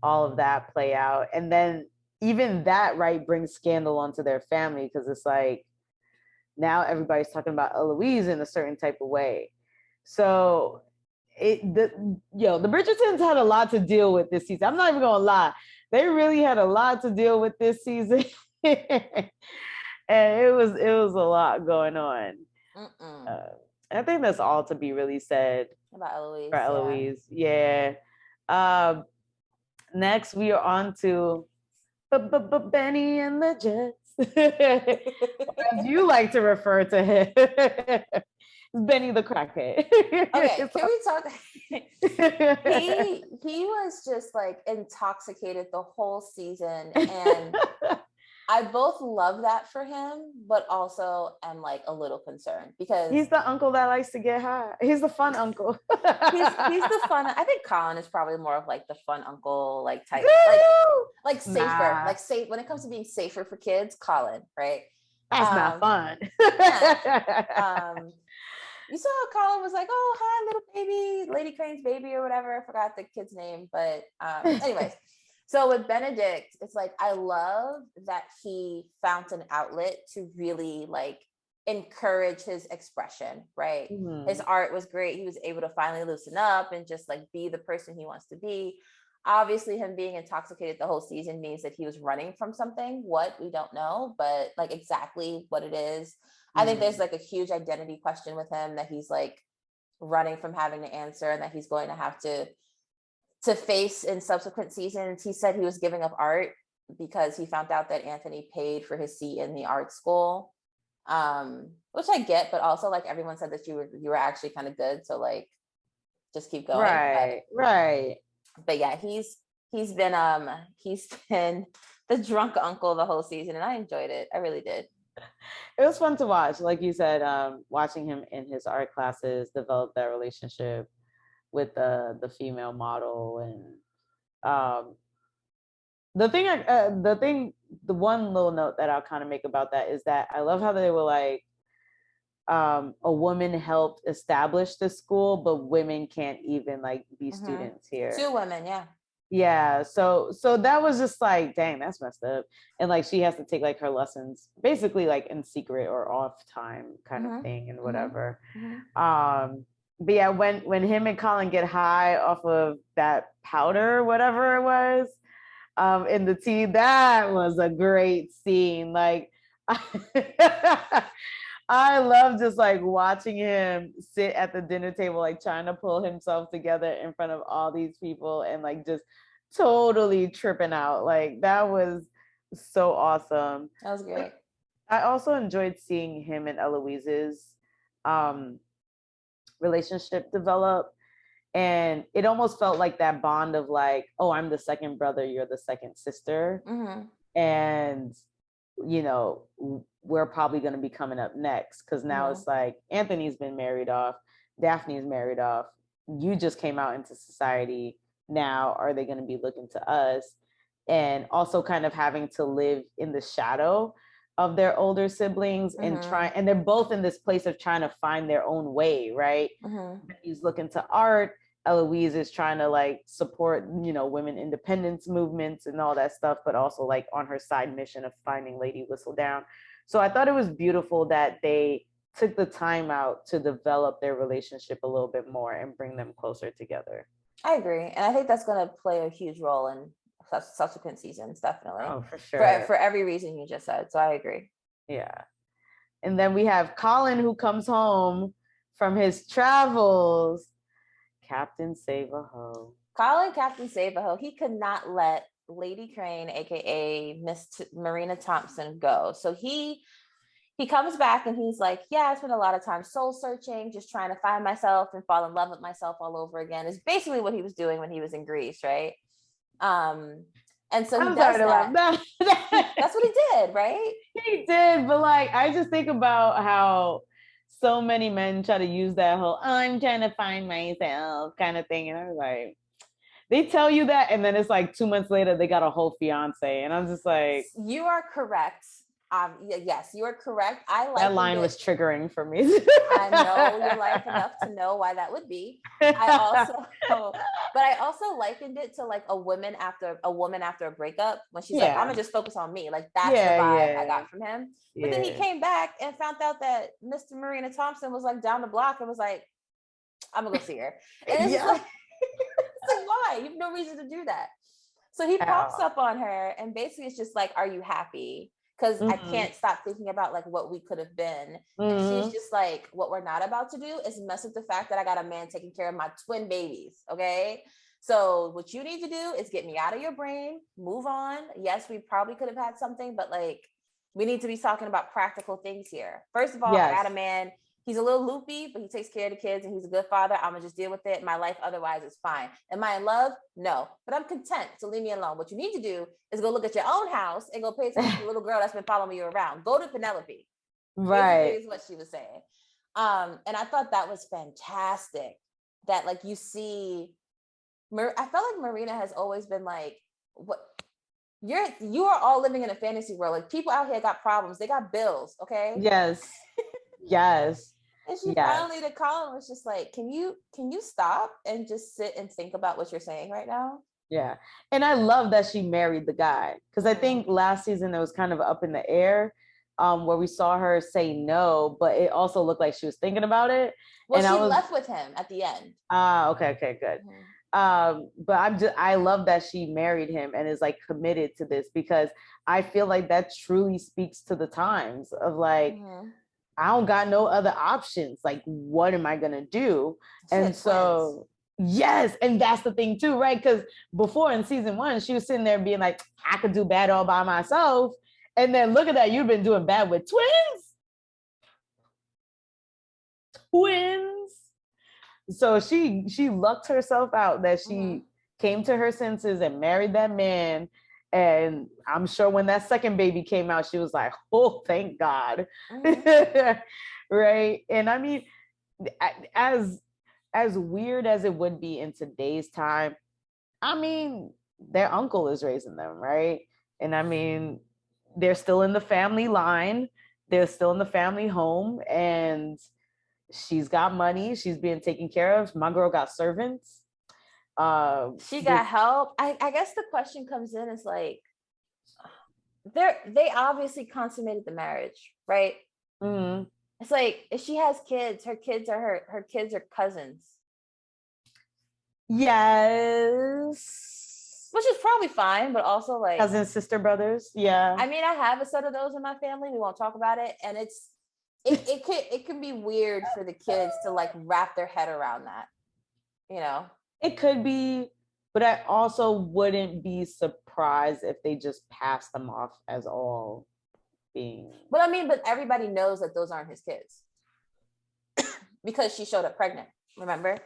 all of that play out. And then even that, right, brings scandal onto their family, because it's like now everybody's talking about Eloise in a certain type of way. So the Bridgertons had a lot to deal with this season. I'm not even gonna lie. They really had a lot to deal with this season. And it was a lot going on. I think that's all to be really said about Eloise. For Eloise. Yeah. Next we are on to Benny and the Jets. As you like to refer to him. Benny the crackhead. Okay, can we talk? he was just like intoxicated the whole season, and I both love that for him, but also am like a little concerned because he's the uncle that likes to get high. He's the fun uncle. he's the fun. I think Colin is probably more of like the fun uncle, like type, like safer, like safe when it comes to being safer for kids. Colin, right? That's not fun. You saw how Colin was like, "Oh, hi, little baby, Lady Crane's baby," or whatever. I forgot the kid's name, but anyways. So with Benedict, it's like I love that he found an outlet to really like encourage his expression, right? His art was great. He was able to finally loosen up and just like be the person he wants to be. Obviously, him being intoxicated the whole season means that he was running from something. What, we don't know, but like exactly what it is. I think there's like a huge identity question with him that he's like running from having to answer, and that he's going to have to face in subsequent seasons. He said he was giving up art because he found out that Anthony paid for his seat in the art school, which I get, but also like everyone said that you were actually kind of good, so like just keep going. Right. But yeah, he's been the drunk uncle the whole season, and I enjoyed it. I really did. It was fun to watch, like you said, watching him in his art classes develop that relationship with the female model. And the one little note that I'll kind of make about that is that I love how they were like, a woman helped establish the school, but women can't even like be students here. 2 women, yeah. So that was just like, dang, that's messed up. And like she has to take like her lessons basically like in secret or off time kind of thing and whatever. But yeah, when him and Colin get high off of that powder, whatever it was, in the tea, that was a great scene. Like I love just like watching him sit at the dinner table, like trying to pull himself together in front of all these people and like just totally tripping out. Like that was so awesome. That was great. I also enjoyed seeing him and Eloise's relationship develop. And it almost felt like that bond of like, oh, I'm the second brother, you're the second sister. And, you know, we're probably going to be coming up next, because now it's like Anthony's been married off, Daphne's married off, you just came out into society, now are they going to be looking to us? And also kind of having to live in the shadow of their older siblings and and they're both in this place of trying to find their own way, right? He's looking to art, Eloise is trying to like support, you know, women independence movements and all that stuff, but also like on her side mission of finding Lady Whistledown. So I thought it was beautiful that they took the time out to develop their relationship a little bit more and bring them closer together. I agree. And I think that's going to play a huge role in subsequent seasons, definitely. Oh, for sure. For every reason you just said. So I agree. Yeah. And then we have Colin, who comes home from his travels. Captain Save-A-Ho. Colin, Captain Save-A-Ho. He could not let Lady Crane, aka Miss Marina Thompson, go. So he he comes back and he's like, yeah, I spent a lot of time soul searching, just trying to find myself and fall in love with myself all over again. Is basically what he was doing when he was in Greece, right? And so he I'm does sorry to laugh. that. That's what he did, right? He did, but like I just think about how so many men try to use that whole I'm trying to find myself kind of thing. And I was like, they tell you that, and then it's like 2 months later they got a whole fiance. And I'm just like, you are correct. Yes, you are correct. That line was triggering for me. I know your life enough to know why that would be. But I also likened it to like a woman after a breakup when she's like, I'm gonna just focus on me. Like that's the vibe I got from him. But then he came back and found out that Mr. Marina Thompson was like down the block and was like, I'm gonna go see her. And it's just like, it's like, why? You have no reason to do that. So he pops up on her and basically it's just like, are you happy? Because I can't stop thinking about like what we could have been. And she's just like, what we're not about to do is mess with the fact that I got a man taking care of my twin babies. Okay. So what you need to do is get me out of your brain, move on. Yes, we probably could have had something, but like we need to be talking about practical things here. First of all, I got a man. He's a little loopy, but he takes care of the kids and he's a good father. I'm gonna just deal with it. My life otherwise is fine. Am I in love? No, but I'm content. So leave me alone. What you need to do is go look at your own house and go pay attention to the little girl that's been following you around. Go to Penelope. Right. Is what she was saying. And I thought that was fantastic. That like you see, I felt like Marina has always been like, what you are all living in a fantasy world. Like people out here got problems. They got bills. Okay. Yes. Yes. And she finally to Colin was just like, can you stop and just sit and think about what you're saying right now? Yeah. And I love that she married the guy. Because I think last season it was kind of up in the air, where we saw her say no, but it also looked like she was thinking about it. Well, and she left with him at the end. Okay, good. But I love that she married him and is like committed to this, because I feel like that truly speaks to the times of like, I don't got no other options. Like, what am I gonna do? And so, yes, and that's the thing too, right? Because before in season 1, she was sitting there being like, I could do bad all by myself. And then look at that, you've been doing bad with twins. So she lucked herself out that she came to her senses and married that man. And I'm sure when that second baby came out, she was like, oh, thank God. Right. And I mean, as weird as it would be in today's time, I mean, their uncle is raising them, right? And I mean, they're still in the family line. They're still in the family home. And she's got money. She's being taken care of. My girl got servants. She got help. I guess the question comes in is like, they obviously consummated the marriage, right? It's like if she has kids, her kids are her kids are cousins. Yes. Which is probably fine, but also like cousins, sister, brothers. Yeah. I mean, I have a set of those in my family. We won't talk about it. And it can be weird for the kids to like wrap their head around that, you know? It could be, but I also wouldn't be surprised if they just pass them off as all being. But I mean, but everybody knows that those aren't his kids because she showed up pregnant. Remember?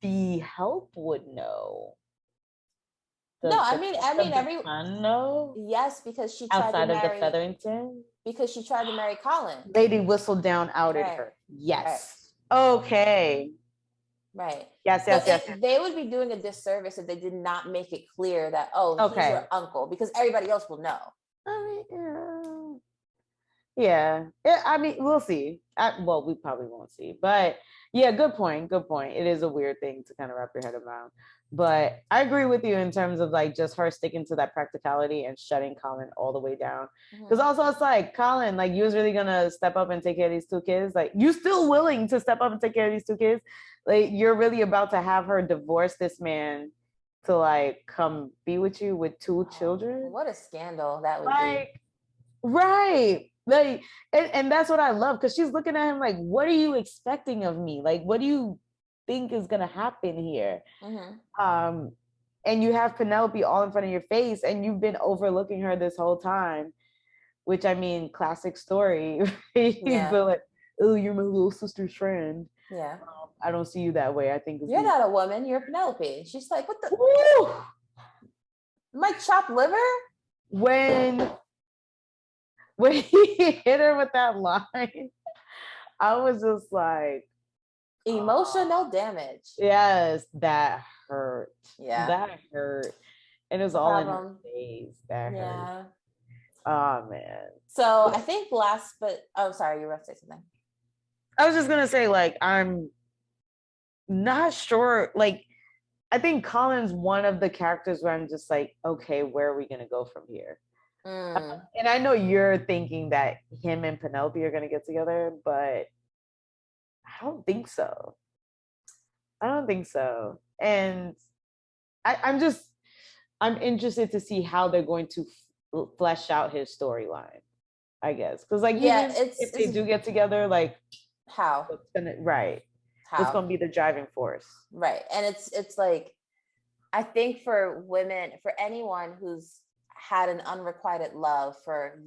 The help would know. Everyone know. Yes, because she tried outside to marry, of the Featherington. Because she tried to marry Colin. Lady Whistledown outed her. Yes. Right. Okay. Right. Yes. They would be doing a disservice if they did not make it clear that he's your uncle, because everybody else will know. Yeah. I mean, we'll see. Well, we probably won't see, but yeah, good point. It is a weird thing to kind of wrap your head around. But I agree with you in terms of like just her sticking to that practicality and shutting Colin all the way down. Because also it's like, Colin, like you was really gonna step up and take care of these 2 kids. Like you still willing to step up and take care of these 2 kids. Like you're really about to have her divorce this man to like come be with you with 2 children. What a scandal that would be. Right. Like, and that's what I love, because she's looking at him like, what are you expecting of me? Like, what do you think is gonna happen here? And you have Penelope all in front of your face, and you've been overlooking her this whole time, which I mean, classic story. Right? Yeah. But like, oh, you're my little sister's friend. Yeah. I don't see you that way. I think You're not a woman, you're Penelope. She's like, what the? Woo! My chopped liver? When he hit her with that line, I was just like, Emotional damage. yes, that hurt. Yeah. That hurt. And it was all in her face. That hurt. Oh man. So I think sorry, you were about to say something. I was just gonna say, like, I'm not sure. Like, I think Colin's one of the characters where I'm just like, okay, where are we gonna go from here? And I know you're thinking that him and Penelope are gonna get together, but I don't think so. And I'm interested to see how they're going to flesh out his storyline, I guess. Because like, even if they do get together, like, how? It's gonna be the driving force. Right. And it's like, I think for women, for anyone who's had an unrequited love for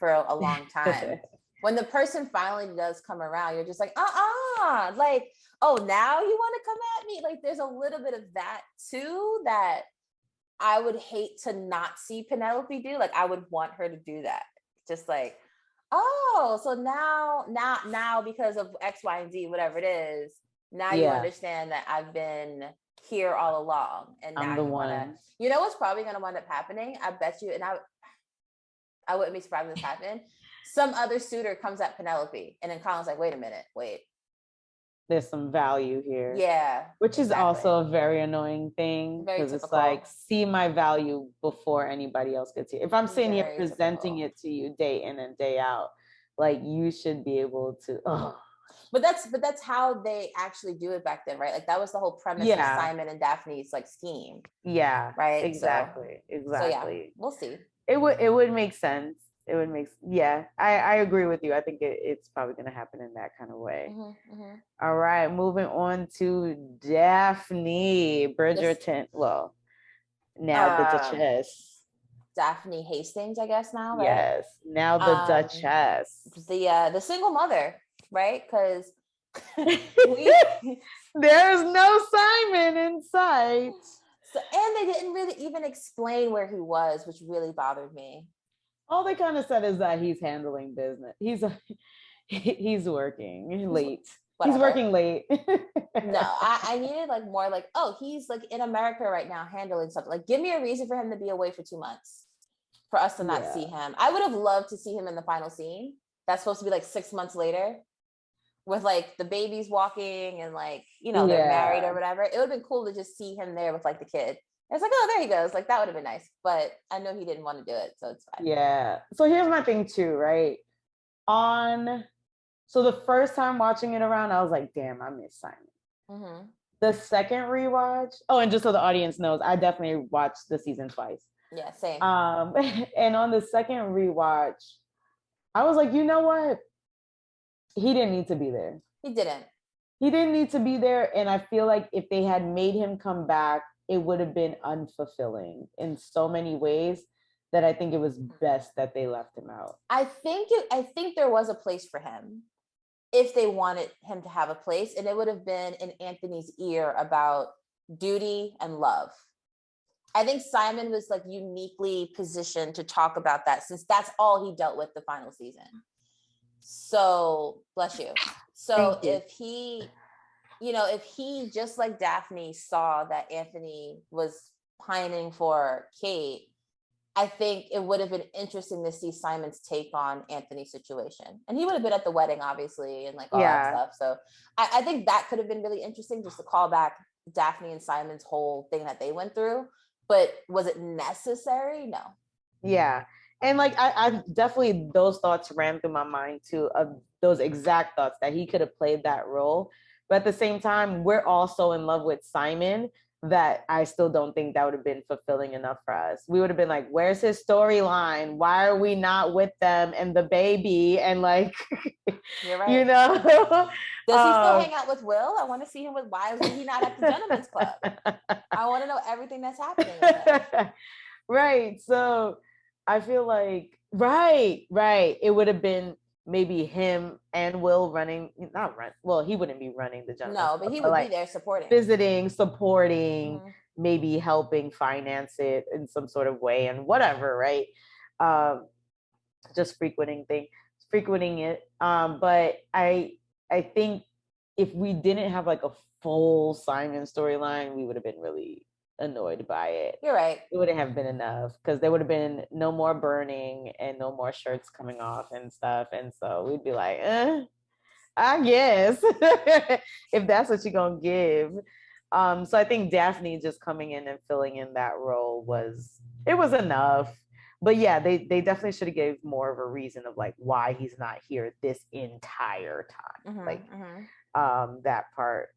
a long time, when the person finally does come around, you're just like, like, oh, now you want to come at me? Like, there's a little bit of that too that I would hate to not see Penelope do. Like, I would want her to do that. Just like, oh, so now because of X, Y, and Z, whatever it is, now you understand that I've been here all along, and now you want to. You know what's probably going to wind up happening? I bet you, and I wouldn't be surprised if this happened. Some other suitor comes at Penelope, and then Colin's like, wait a minute, there's some value here. Yeah. Which is also a very annoying thing, because it's like, see my value before anybody else gets here. If I'm sitting here presenting it to you day in and day out, like, you should be able to. But that's how they actually do it back then, right? Like, that was the whole premise of Simon and Daphne's like scheme. Yeah. Right. Exactly. So yeah, we'll see. It would make sense. I agree with you. I think it's probably going to happen in that kind of way. All right, moving on to Daphne Bridgerton. Well, now the Duchess. Daphne Hastings, I guess now, right? Yes, now the Duchess. The single mother, right? Because there's no Simon in sight. So, and they didn't really even explain where he was, which really bothered me. All they kind of said is that he's handling business. He's working late. Whatever. He's working late. No, I needed like more like, oh, he's like in America right now handling something. Like, give me a reason for him to be away for 2 months for us to not see him. I would have loved to see him in the final scene. That's supposed to be like 6 months later, with like the babies walking and like, they're married or whatever. It would have been cool to just see him there with like the kid. It's like, oh, there he goes. Like, that would have been nice. But I know he didn't want to do it, so it's fine. Yeah. So here's my thing too, right? So the first time watching it around, I was like, damn, I miss Simon. The second rewatch, and just so the audience knows, I definitely watched the season twice. Yeah, same. And on the second rewatch, I was like, you know what? He didn't need to be there. He didn't need to be there. And I feel like if they had made him come back, it would have been unfulfilling in so many ways that I think it was best that they left him out. I think there was a place for him if they wanted him to have a place, and it would have been in Anthony's ear about duty and love. I think Simon was like uniquely positioned to talk about that, since that's all he dealt with the final season. So bless you. So if he just like Daphne saw that Anthony was pining for Kate, I think it would have been interesting to see Simon's take on Anthony's situation. And he would have been at the wedding, obviously, and like all that stuff. So I think that could have been really interesting, just to call back Daphne and Simon's whole thing that they went through. But was it necessary? No. Yeah. And like, I definitely, those thoughts ran through my mind too, of those exact thoughts, that he could have played that role. But at the same time, we're all so in love with Simon that I still don't think that would have been fulfilling enough for us. We would have been like, where's his storyline? Why are we not with them and the baby? And like, you're right. Does he still hang out with Will? I want to see him with, why is he not at the gentleman's club? I want to know everything that's happening with him. Right. So I feel like Right. It would have been maybe him and Will running, not run. Well, he wouldn't be running the Gentleman's No, but Club, he but would be like there supporting. visiting, supporting, Mhm. maybe helping finance it in some sort of way and whatever, right? Um, just frequenting it. But I think if we didn't have like a full Simon storyline, we would have been really annoyed by it. You're right. It wouldn't have been enough because there would have been no more burning and no more shirts coming off and stuff. And so we'd be like, I guess if that's what you're gonna give. So I think Daphne just coming in and filling in that role was enough. But yeah, they definitely should have gave more of a reason of like why he's not here this entire time. Like that part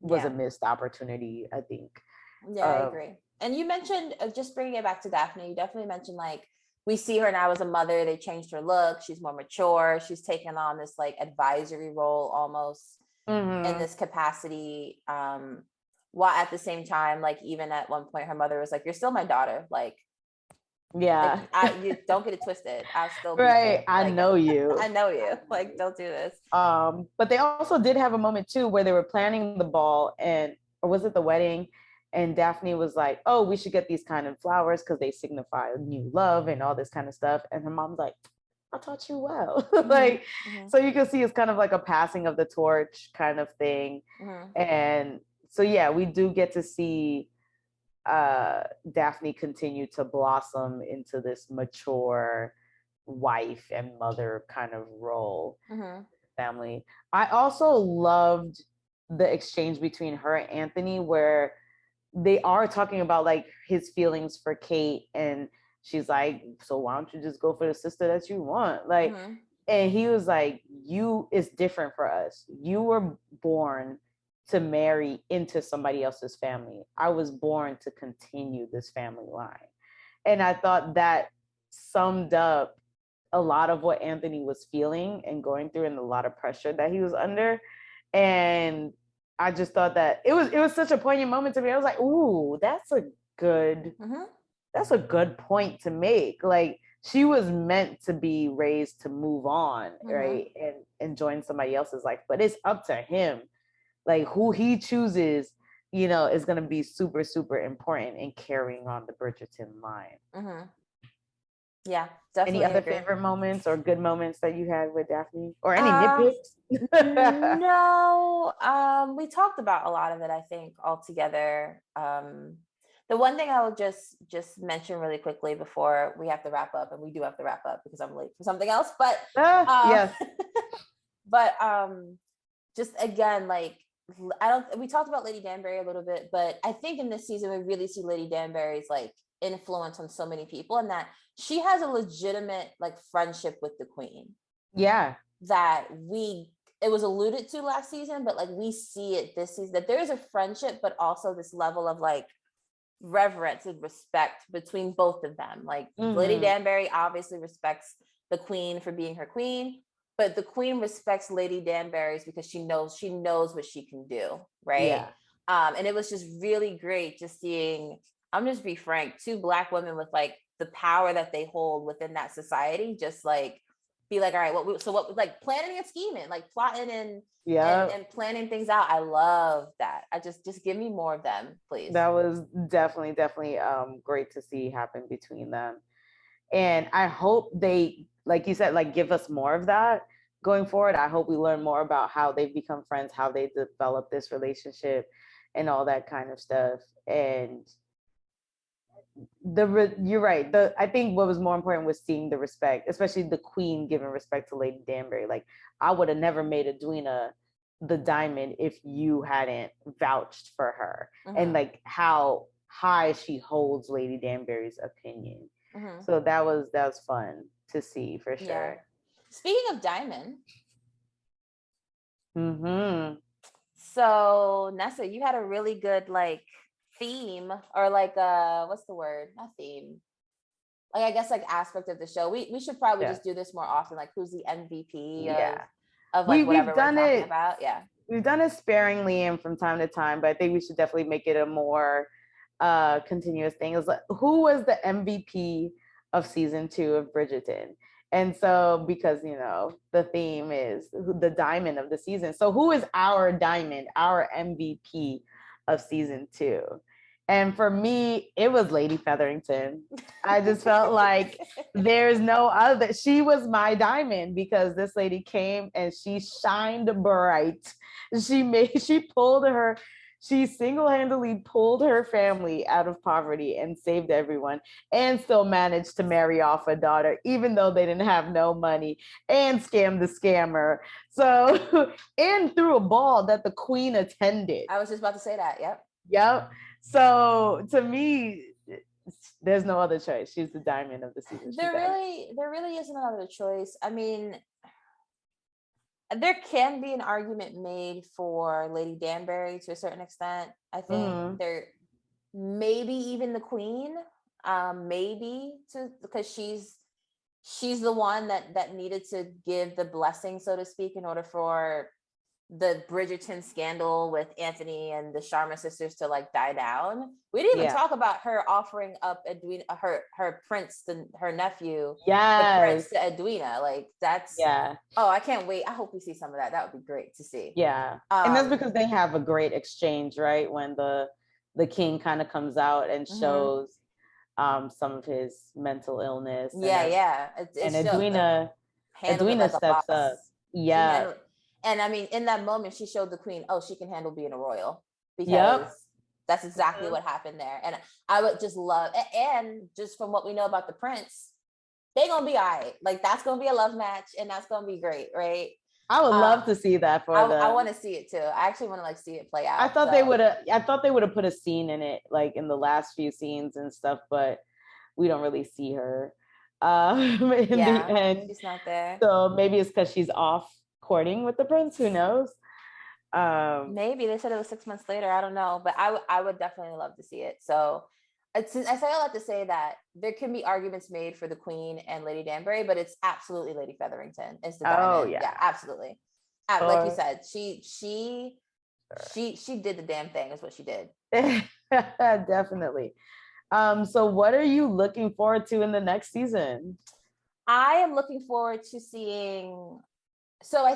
was a missed opportunity, I think. Yeah, I agree. And you mentioned, just bringing it back to Daphne, you definitely mentioned like we see her now as a mother. They changed her look. She's more mature. She's taken on this like advisory role almost in this capacity. While at the same time, like even at one point, her mother was like, "You're still my daughter." Like, yeah, you don't get it twisted. I'll still be right. I like, know you. I know you. Like, don't do this. But they also did have a moment too where they were planning the ball or was it the wedding? And Daphne was like, "Oh, we should get these kind of flowers because they signify new love and all this kind of stuff." And her mom's like, "I taught you well." Like, so you can see it's kind of like a passing of the torch kind of thing. And so yeah, we do get to see Daphne continue to blossom into this mature wife and mother kind of role. Family. I also loved the exchange between her and Anthony where they are talking about like his feelings for Kate, and she's like, "So why don't you just go for the sister that you want?" Like, and he was like, it's different for us. You were born to marry into somebody else's family. I was born to continue this family line. And I thought that summed up a lot of what Anthony was feeling and going through and a lot of pressure that he was under. And I just thought that it was such a poignant moment to me. I was like, ooh, that's a good point to make. Like, she was meant to be raised to move on, right? And join somebody else's life. But it's up to him. Like, who he chooses, is going to be super, super important in carrying on the Bridgerton line. Yeah, definitely. Any other favorite moments or good moments that you had with Daphne, or any nitpicks? No, we talked about a lot of it, I think, all together. The one thing I will just mention really quickly before we have to wrap up, and we do have to wrap up because I'm late for something else, but yes. But just again, like, we talked about Lady Danbury a little bit, but I think in this season we really see Lady Danbury's like influence on so many people, and that she has a legitimate like friendship with the Queen. Yeah. That it was alluded to last season, but like we see it this season, that there is a friendship, but also this level of like reverence and respect between both of them. Like Lady Danbury obviously respects the Queen for being her queen, but the Queen respects Lady Danbury's because she knows what she can do, right? Yeah. And it was just really great just seeing, I'm just be frank, two Black women with like the power that they hold within that society, just like be like, all right, what like planning and scheming, like plotting and planning things out. I love that. I just give me more of them, please. That was definitely great to see happen between them. And I hope they, like you said, like give us more of that going forward. I hope we learn more about how they've become friends, how they develop this relationship and all that kind of stuff. And you're right. I think what was more important was seeing the respect, especially the Queen giving respect to Lady Danbury. Like, I would have never made Edwina the diamond if you hadn't vouched for her, and like how high she holds Lady Danbury's opinion. So that was fun to see for sure. Yeah. Speaking of diamond. So Nessa, you had a really good like theme, or like what's the word? Not theme. Like, I guess like aspect of the show. We should probably just do this more often. Like, who's the MVP of like whatever we're talking about? Yeah. We've done it sparingly and from time to time, but I think we should definitely make it a more continuous thing. It was like, who was the MVP of season 2 of Bridgerton. And so, because, the theme is the diamond of the season. So who is our diamond, our MVP of season 2? And for me, it was Lady Featherington. I just felt like there's no other. She was my diamond because this lady came and she shined bright. She single-handedly pulled her family out of poverty and saved everyone, and still managed to marry off a daughter, even though they didn't have no money, and scam the scammer. So, and threw a ball that the queen attended. I was just about to say that. Yep. So to me, there's no other choice. She's the diamond of the season. There really isn't another choice. I mean, there can be an argument made for Lady Danbury to a certain extent. I think there maybe even the queen, because she's the one that needed to give the blessing, so to speak, in order for the Bridgerton scandal with Anthony and the Sharma sisters to like die down. We didn't even talk about her offering up Edwina, her prince, her nephew, the prince to Edwina. Like that's Oh, I can't wait. I hope we see some of that. That would be great to see. Yeah, and that's because they have a great exchange, right? When the king kind of comes out and shows some of his mental illness. And Edwina steps up. Yeah. And I mean, in that moment, she showed the queen, she can handle being a royal, because that's exactly what happened there. And I would just love, and just from what we know about the prince, they're going to be all right. Like, that's going to be a love match, and that's going to be great, right? I would love to see that for them. I want to see it too. I actually want to like see it play out. I thought they would have put a scene in it, like in the last few scenes and stuff, but we don't really see her in the end. She's not there. So maybe it's because she's off courting with the prince. Who knows? Maybe they said it was 6 months later. I don't know, but I would definitely love to see it. So I say all that to say that there can be arguments made for the queen and Lady Danbury, but it's absolutely Lady Featherington is the diamond. Yeah, absolutely. Like you said, she did the damn thing. Is what she did. Definitely. So what are you looking forward to in the next season? I am looking forward to seeing. So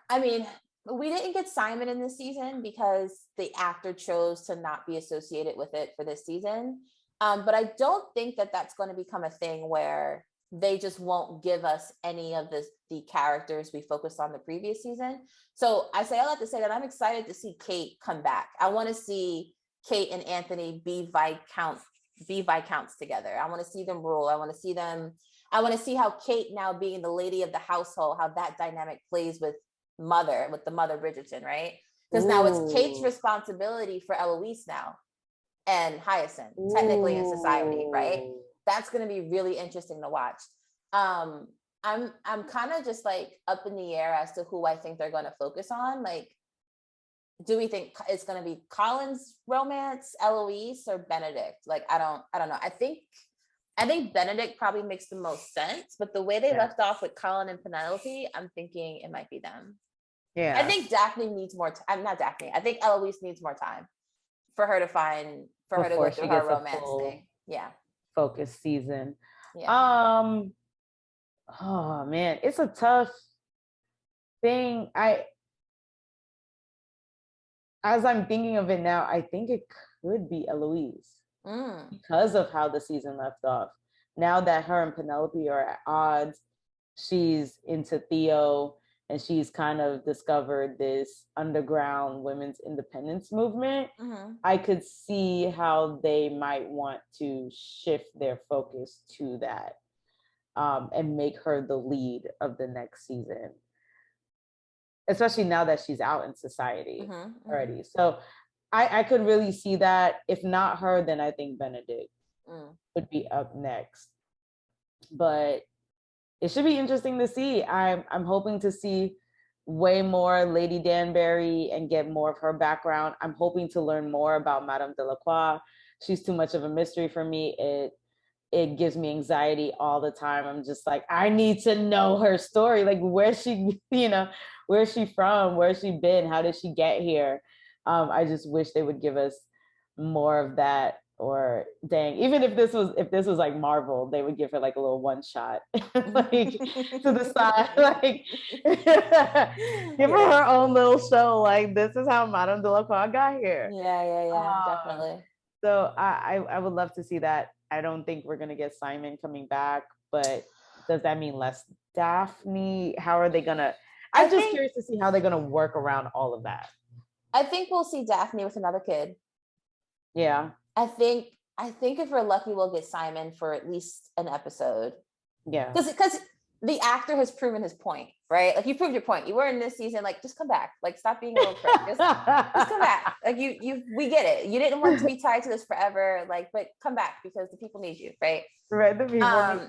I mean, we didn't get Simon in this season because the actor chose to not be associated with it for this season. But I don't think that that's going to become a thing where they just won't give us any of the characters we focused on the previous season. So I say all that to say that I'm excited to see Kate come back. I want to see Kate and Anthony be viscounts together. I want to see them rule. I want to see how Kate, now being the lady of the household, how that dynamic plays with the mother Bridgerton, right? Because now it's Kate's responsibility for Eloise now and Hyacinth, technically in society, right? That's going to be really interesting to watch. I'm kind of just like up in the air as to who I think they're going to focus on. Like, do we think it's going to be Colin's romance, Eloise, or Benedict? Like, I don't know. I think Benedict probably makes the most sense, but the way they left off with Colin and Penelope, I'm thinking it might be them. Yeah. I think Daphne needs more time. Not Daphne. I think Eloise needs more time for her to go through her romance thing. Yeah. Focus season. Yeah. Oh man, it's a tough thing. As I'm thinking of it now, I think it could be Eloise. Because of how the season left off. Now that her and Penelope are at odds, she's into Theo, and she's kind of discovered this underground women's independence movement. I could see how they might want to shift their focus to that, and make her the lead of the next season, especially now that she's out in society already. So I could really see that. If not her, then I think Benedict would be up next. But it should be interesting to see. I'm hoping to see way more Lady Danbury and get more of her background. I'm hoping to learn more about Madame Delacroix. She's too much of a mystery for me. It gives me anxiety all the time. I'm just like, I need to know her story. Like, where's she from? Where's she been? How did she get here? I just wish they would give us more of that Or dang, even if this was like Marvel, they would give her like a little one shot, like to the side, like give her her own little show. Like this is how Madame Delacroix got here. Yeah, definitely. So I would love to see that. I don't think we're gonna get Simon coming back, but does that mean less Daphne? How are they gonna? I'm just curious to see how they're gonna work around all of that. I think we'll see Daphne with another kid. Yeah. I think if we're lucky, we'll get Simon for at least an episode. Yeah. Because the actor has proven his point, right? Like you proved your point. You were in this season, like just come back. Like stop being a little prick. Just come back. Like we get it. You didn't want to be tied to this forever. Like, but come back because the people need you, right? Right. The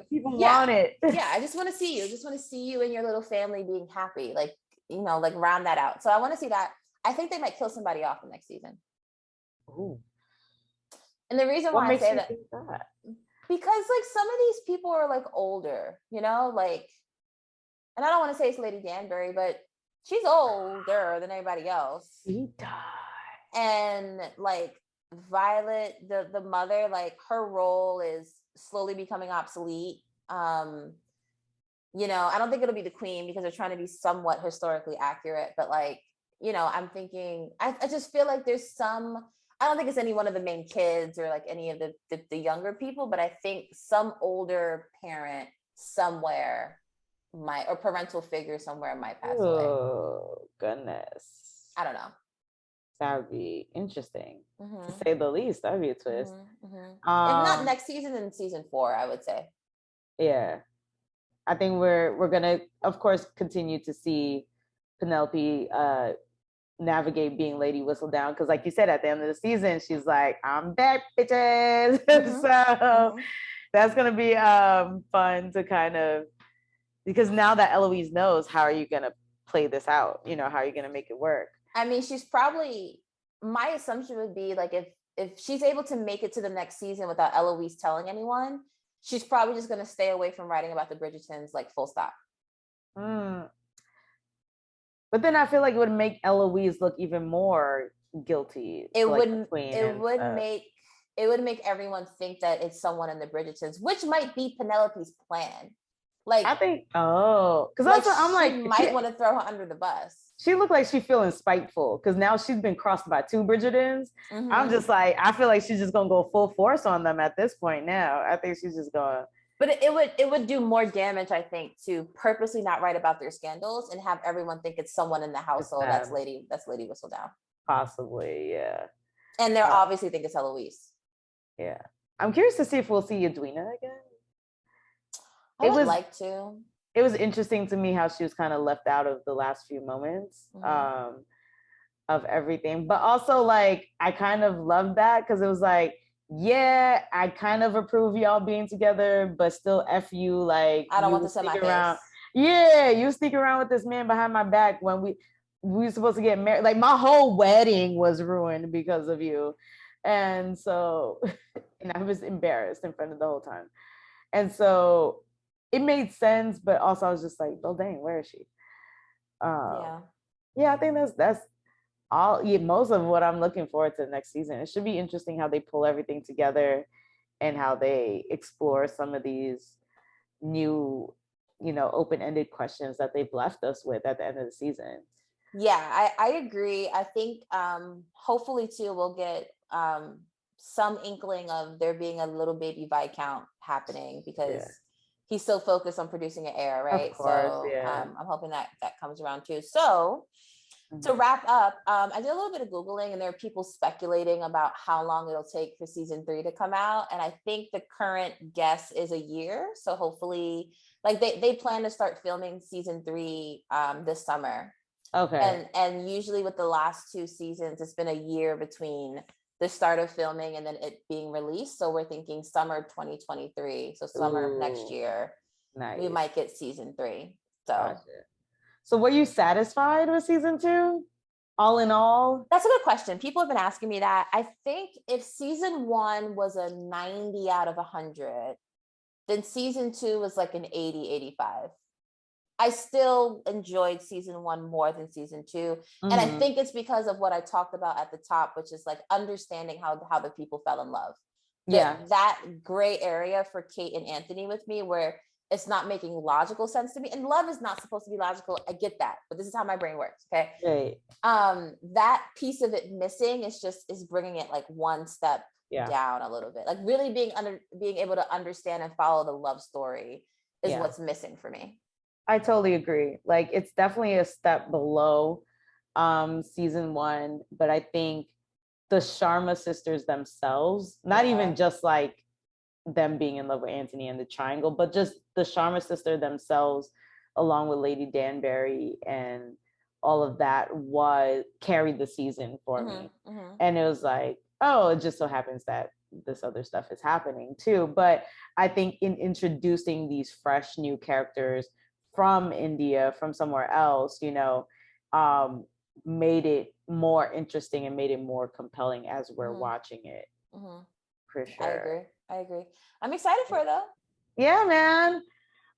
people want it. Yeah, I just want to see you. I just want to see you and your little family being happy. Like, like round that out. So I want to see that. I think they might kill somebody off the next season. Ooh. And the reason why I say that, because like some of these people are like older, like, and I don't want to say it's Lady Danbury, but she's older than everybody else. She died. And like Violet, the mother, like her role is slowly becoming obsolete. I don't think it'll be the queen because they're trying to be somewhat historically accurate, but like, I'm thinking, I just feel like there's some, I don't think it's any one of the main kids or like any of the younger people, but I think some older parent somewhere or parental figure somewhere might pass away. Oh, goodness. I don't know. That would be interesting, to say the least. That would be a twist. If not next season, then season 4, I would say. Yeah. I think we're going to, of course, continue to see Penelope navigate being Lady Whistledown, because like you said, at the end of the season she's like, I'm back, bitches. So that's gonna be fun to kind of, because now that Eloise knows, how are you gonna play this out, how are you gonna make it work? I mean, she's probably, my assumption would be like, if she's able to make it to the next season without Eloise telling anyone, she's probably just going to stay away from writing about the Bridgertons, like full stop. But then I feel like it would make Eloise look even more guilty. It would make everyone think that it's someone in the Bridgertons, which might be Penelope's plan. Like, I think, because like I'm like, might want to throw her under the bus. She looked like she's feeling spiteful because now she's been crossed by 2 Bridgertons. I'm just like, I feel like she's just gonna go full force on them at this point now. I think she's just gonna. But it would do more damage, I think, to purposely not write about their scandals and have everyone think it's someone in the household that's Lady Whistledown. Possibly, yeah. And they'll obviously think it's Eloise. Yeah. I'm curious to see if we'll see Edwina again. I would like to. It was interesting to me how she was kind of left out of the last few moments of everything. But also, like, I kind of loved that because it was like, yeah, I kind of approve y'all being together, but still F you. Like, I don't want to send my face. Yeah, you sneak around with this man behind my back when we were supposed to get married. Like, my whole wedding was ruined because of you. And so, and I was embarrassed in front of the whole time. And so it made sense, but also I was just like, oh dang, where is she? Yeah, I think that's all. Yeah, most of what I'm looking forward to next season. It should be interesting how they pull everything together and how they explore some of these new, open-ended questions that they've left us with at the end of the season. Yeah, I agree. I think hopefully too we'll get some inkling of there being a little baby Viscount happening because he's so focused on producing an heir, right? Of course, so yeah. I'm hoping that comes around too. So to wrap up, I did a little bit of Googling and there are people speculating about how long it'll take for season 3 to come out. And I think the current guess is a year. So hopefully, like they plan to start filming season 3 this summer. Okay. And usually with the last 2 seasons, it's been a year between the start of filming and then it being released. So we're thinking summer 2023. So summer of next year, we might get season 3. So. Gotcha. So were you satisfied with season 2? All in all? That's a good question. People have been asking me that. I think if season 1 was a 90 out of 100, then season 2 was like an 80, 85. I still enjoyed season 1 more than season 2. And I think it's because of what I talked about at the top, which is like understanding how the people fell in love. Yeah. That gray area for Kate and Anthony with me, where it's not making logical sense to me. And love is not supposed to be logical. I get that, but this is how my brain works. Okay. Right. That piece of it missing is bringing it like one step down a little bit. Like really being able to understand and follow the love story is what's missing for me. I totally agree. Like it's definitely a step below season 1, but I think the Sharma sisters themselves, not even just like them being in love with Anthony and the triangle, but just the Sharma sister themselves, along with Lady Danbury and all of that, carried the season for me. And it was like, oh, it just so happens that this other stuff is happening too. But I think in introducing these fresh new characters from India, from somewhere else, you know, made it more interesting and made it more compelling as we're watching it. For sure. I agree. I'm excited for it though. Yeah, man.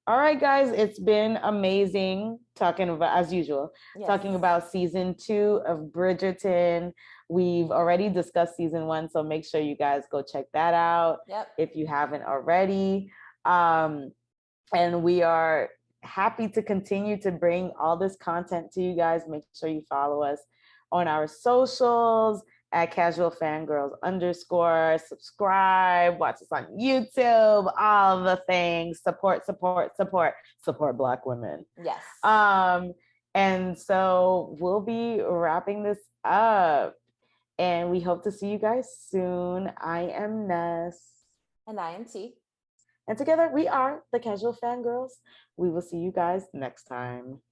All right, guys, it's been amazing talking about, as usual, talking about season 2 of Bridgerton. We've already discussed season 1, so make sure you guys go check that out if you haven't already. And we are happy to continue to bring all this content to you guys. Make sure you follow us on our socials at Casual Fangirls _, subscribe, watch us on YouTube, all the things. Support Black women. Yes. And so we'll be wrapping this up, and we hope to see you guys soon. I am Ness. And I am T. And together we are the Casual Fangirls. We will see you guys next time.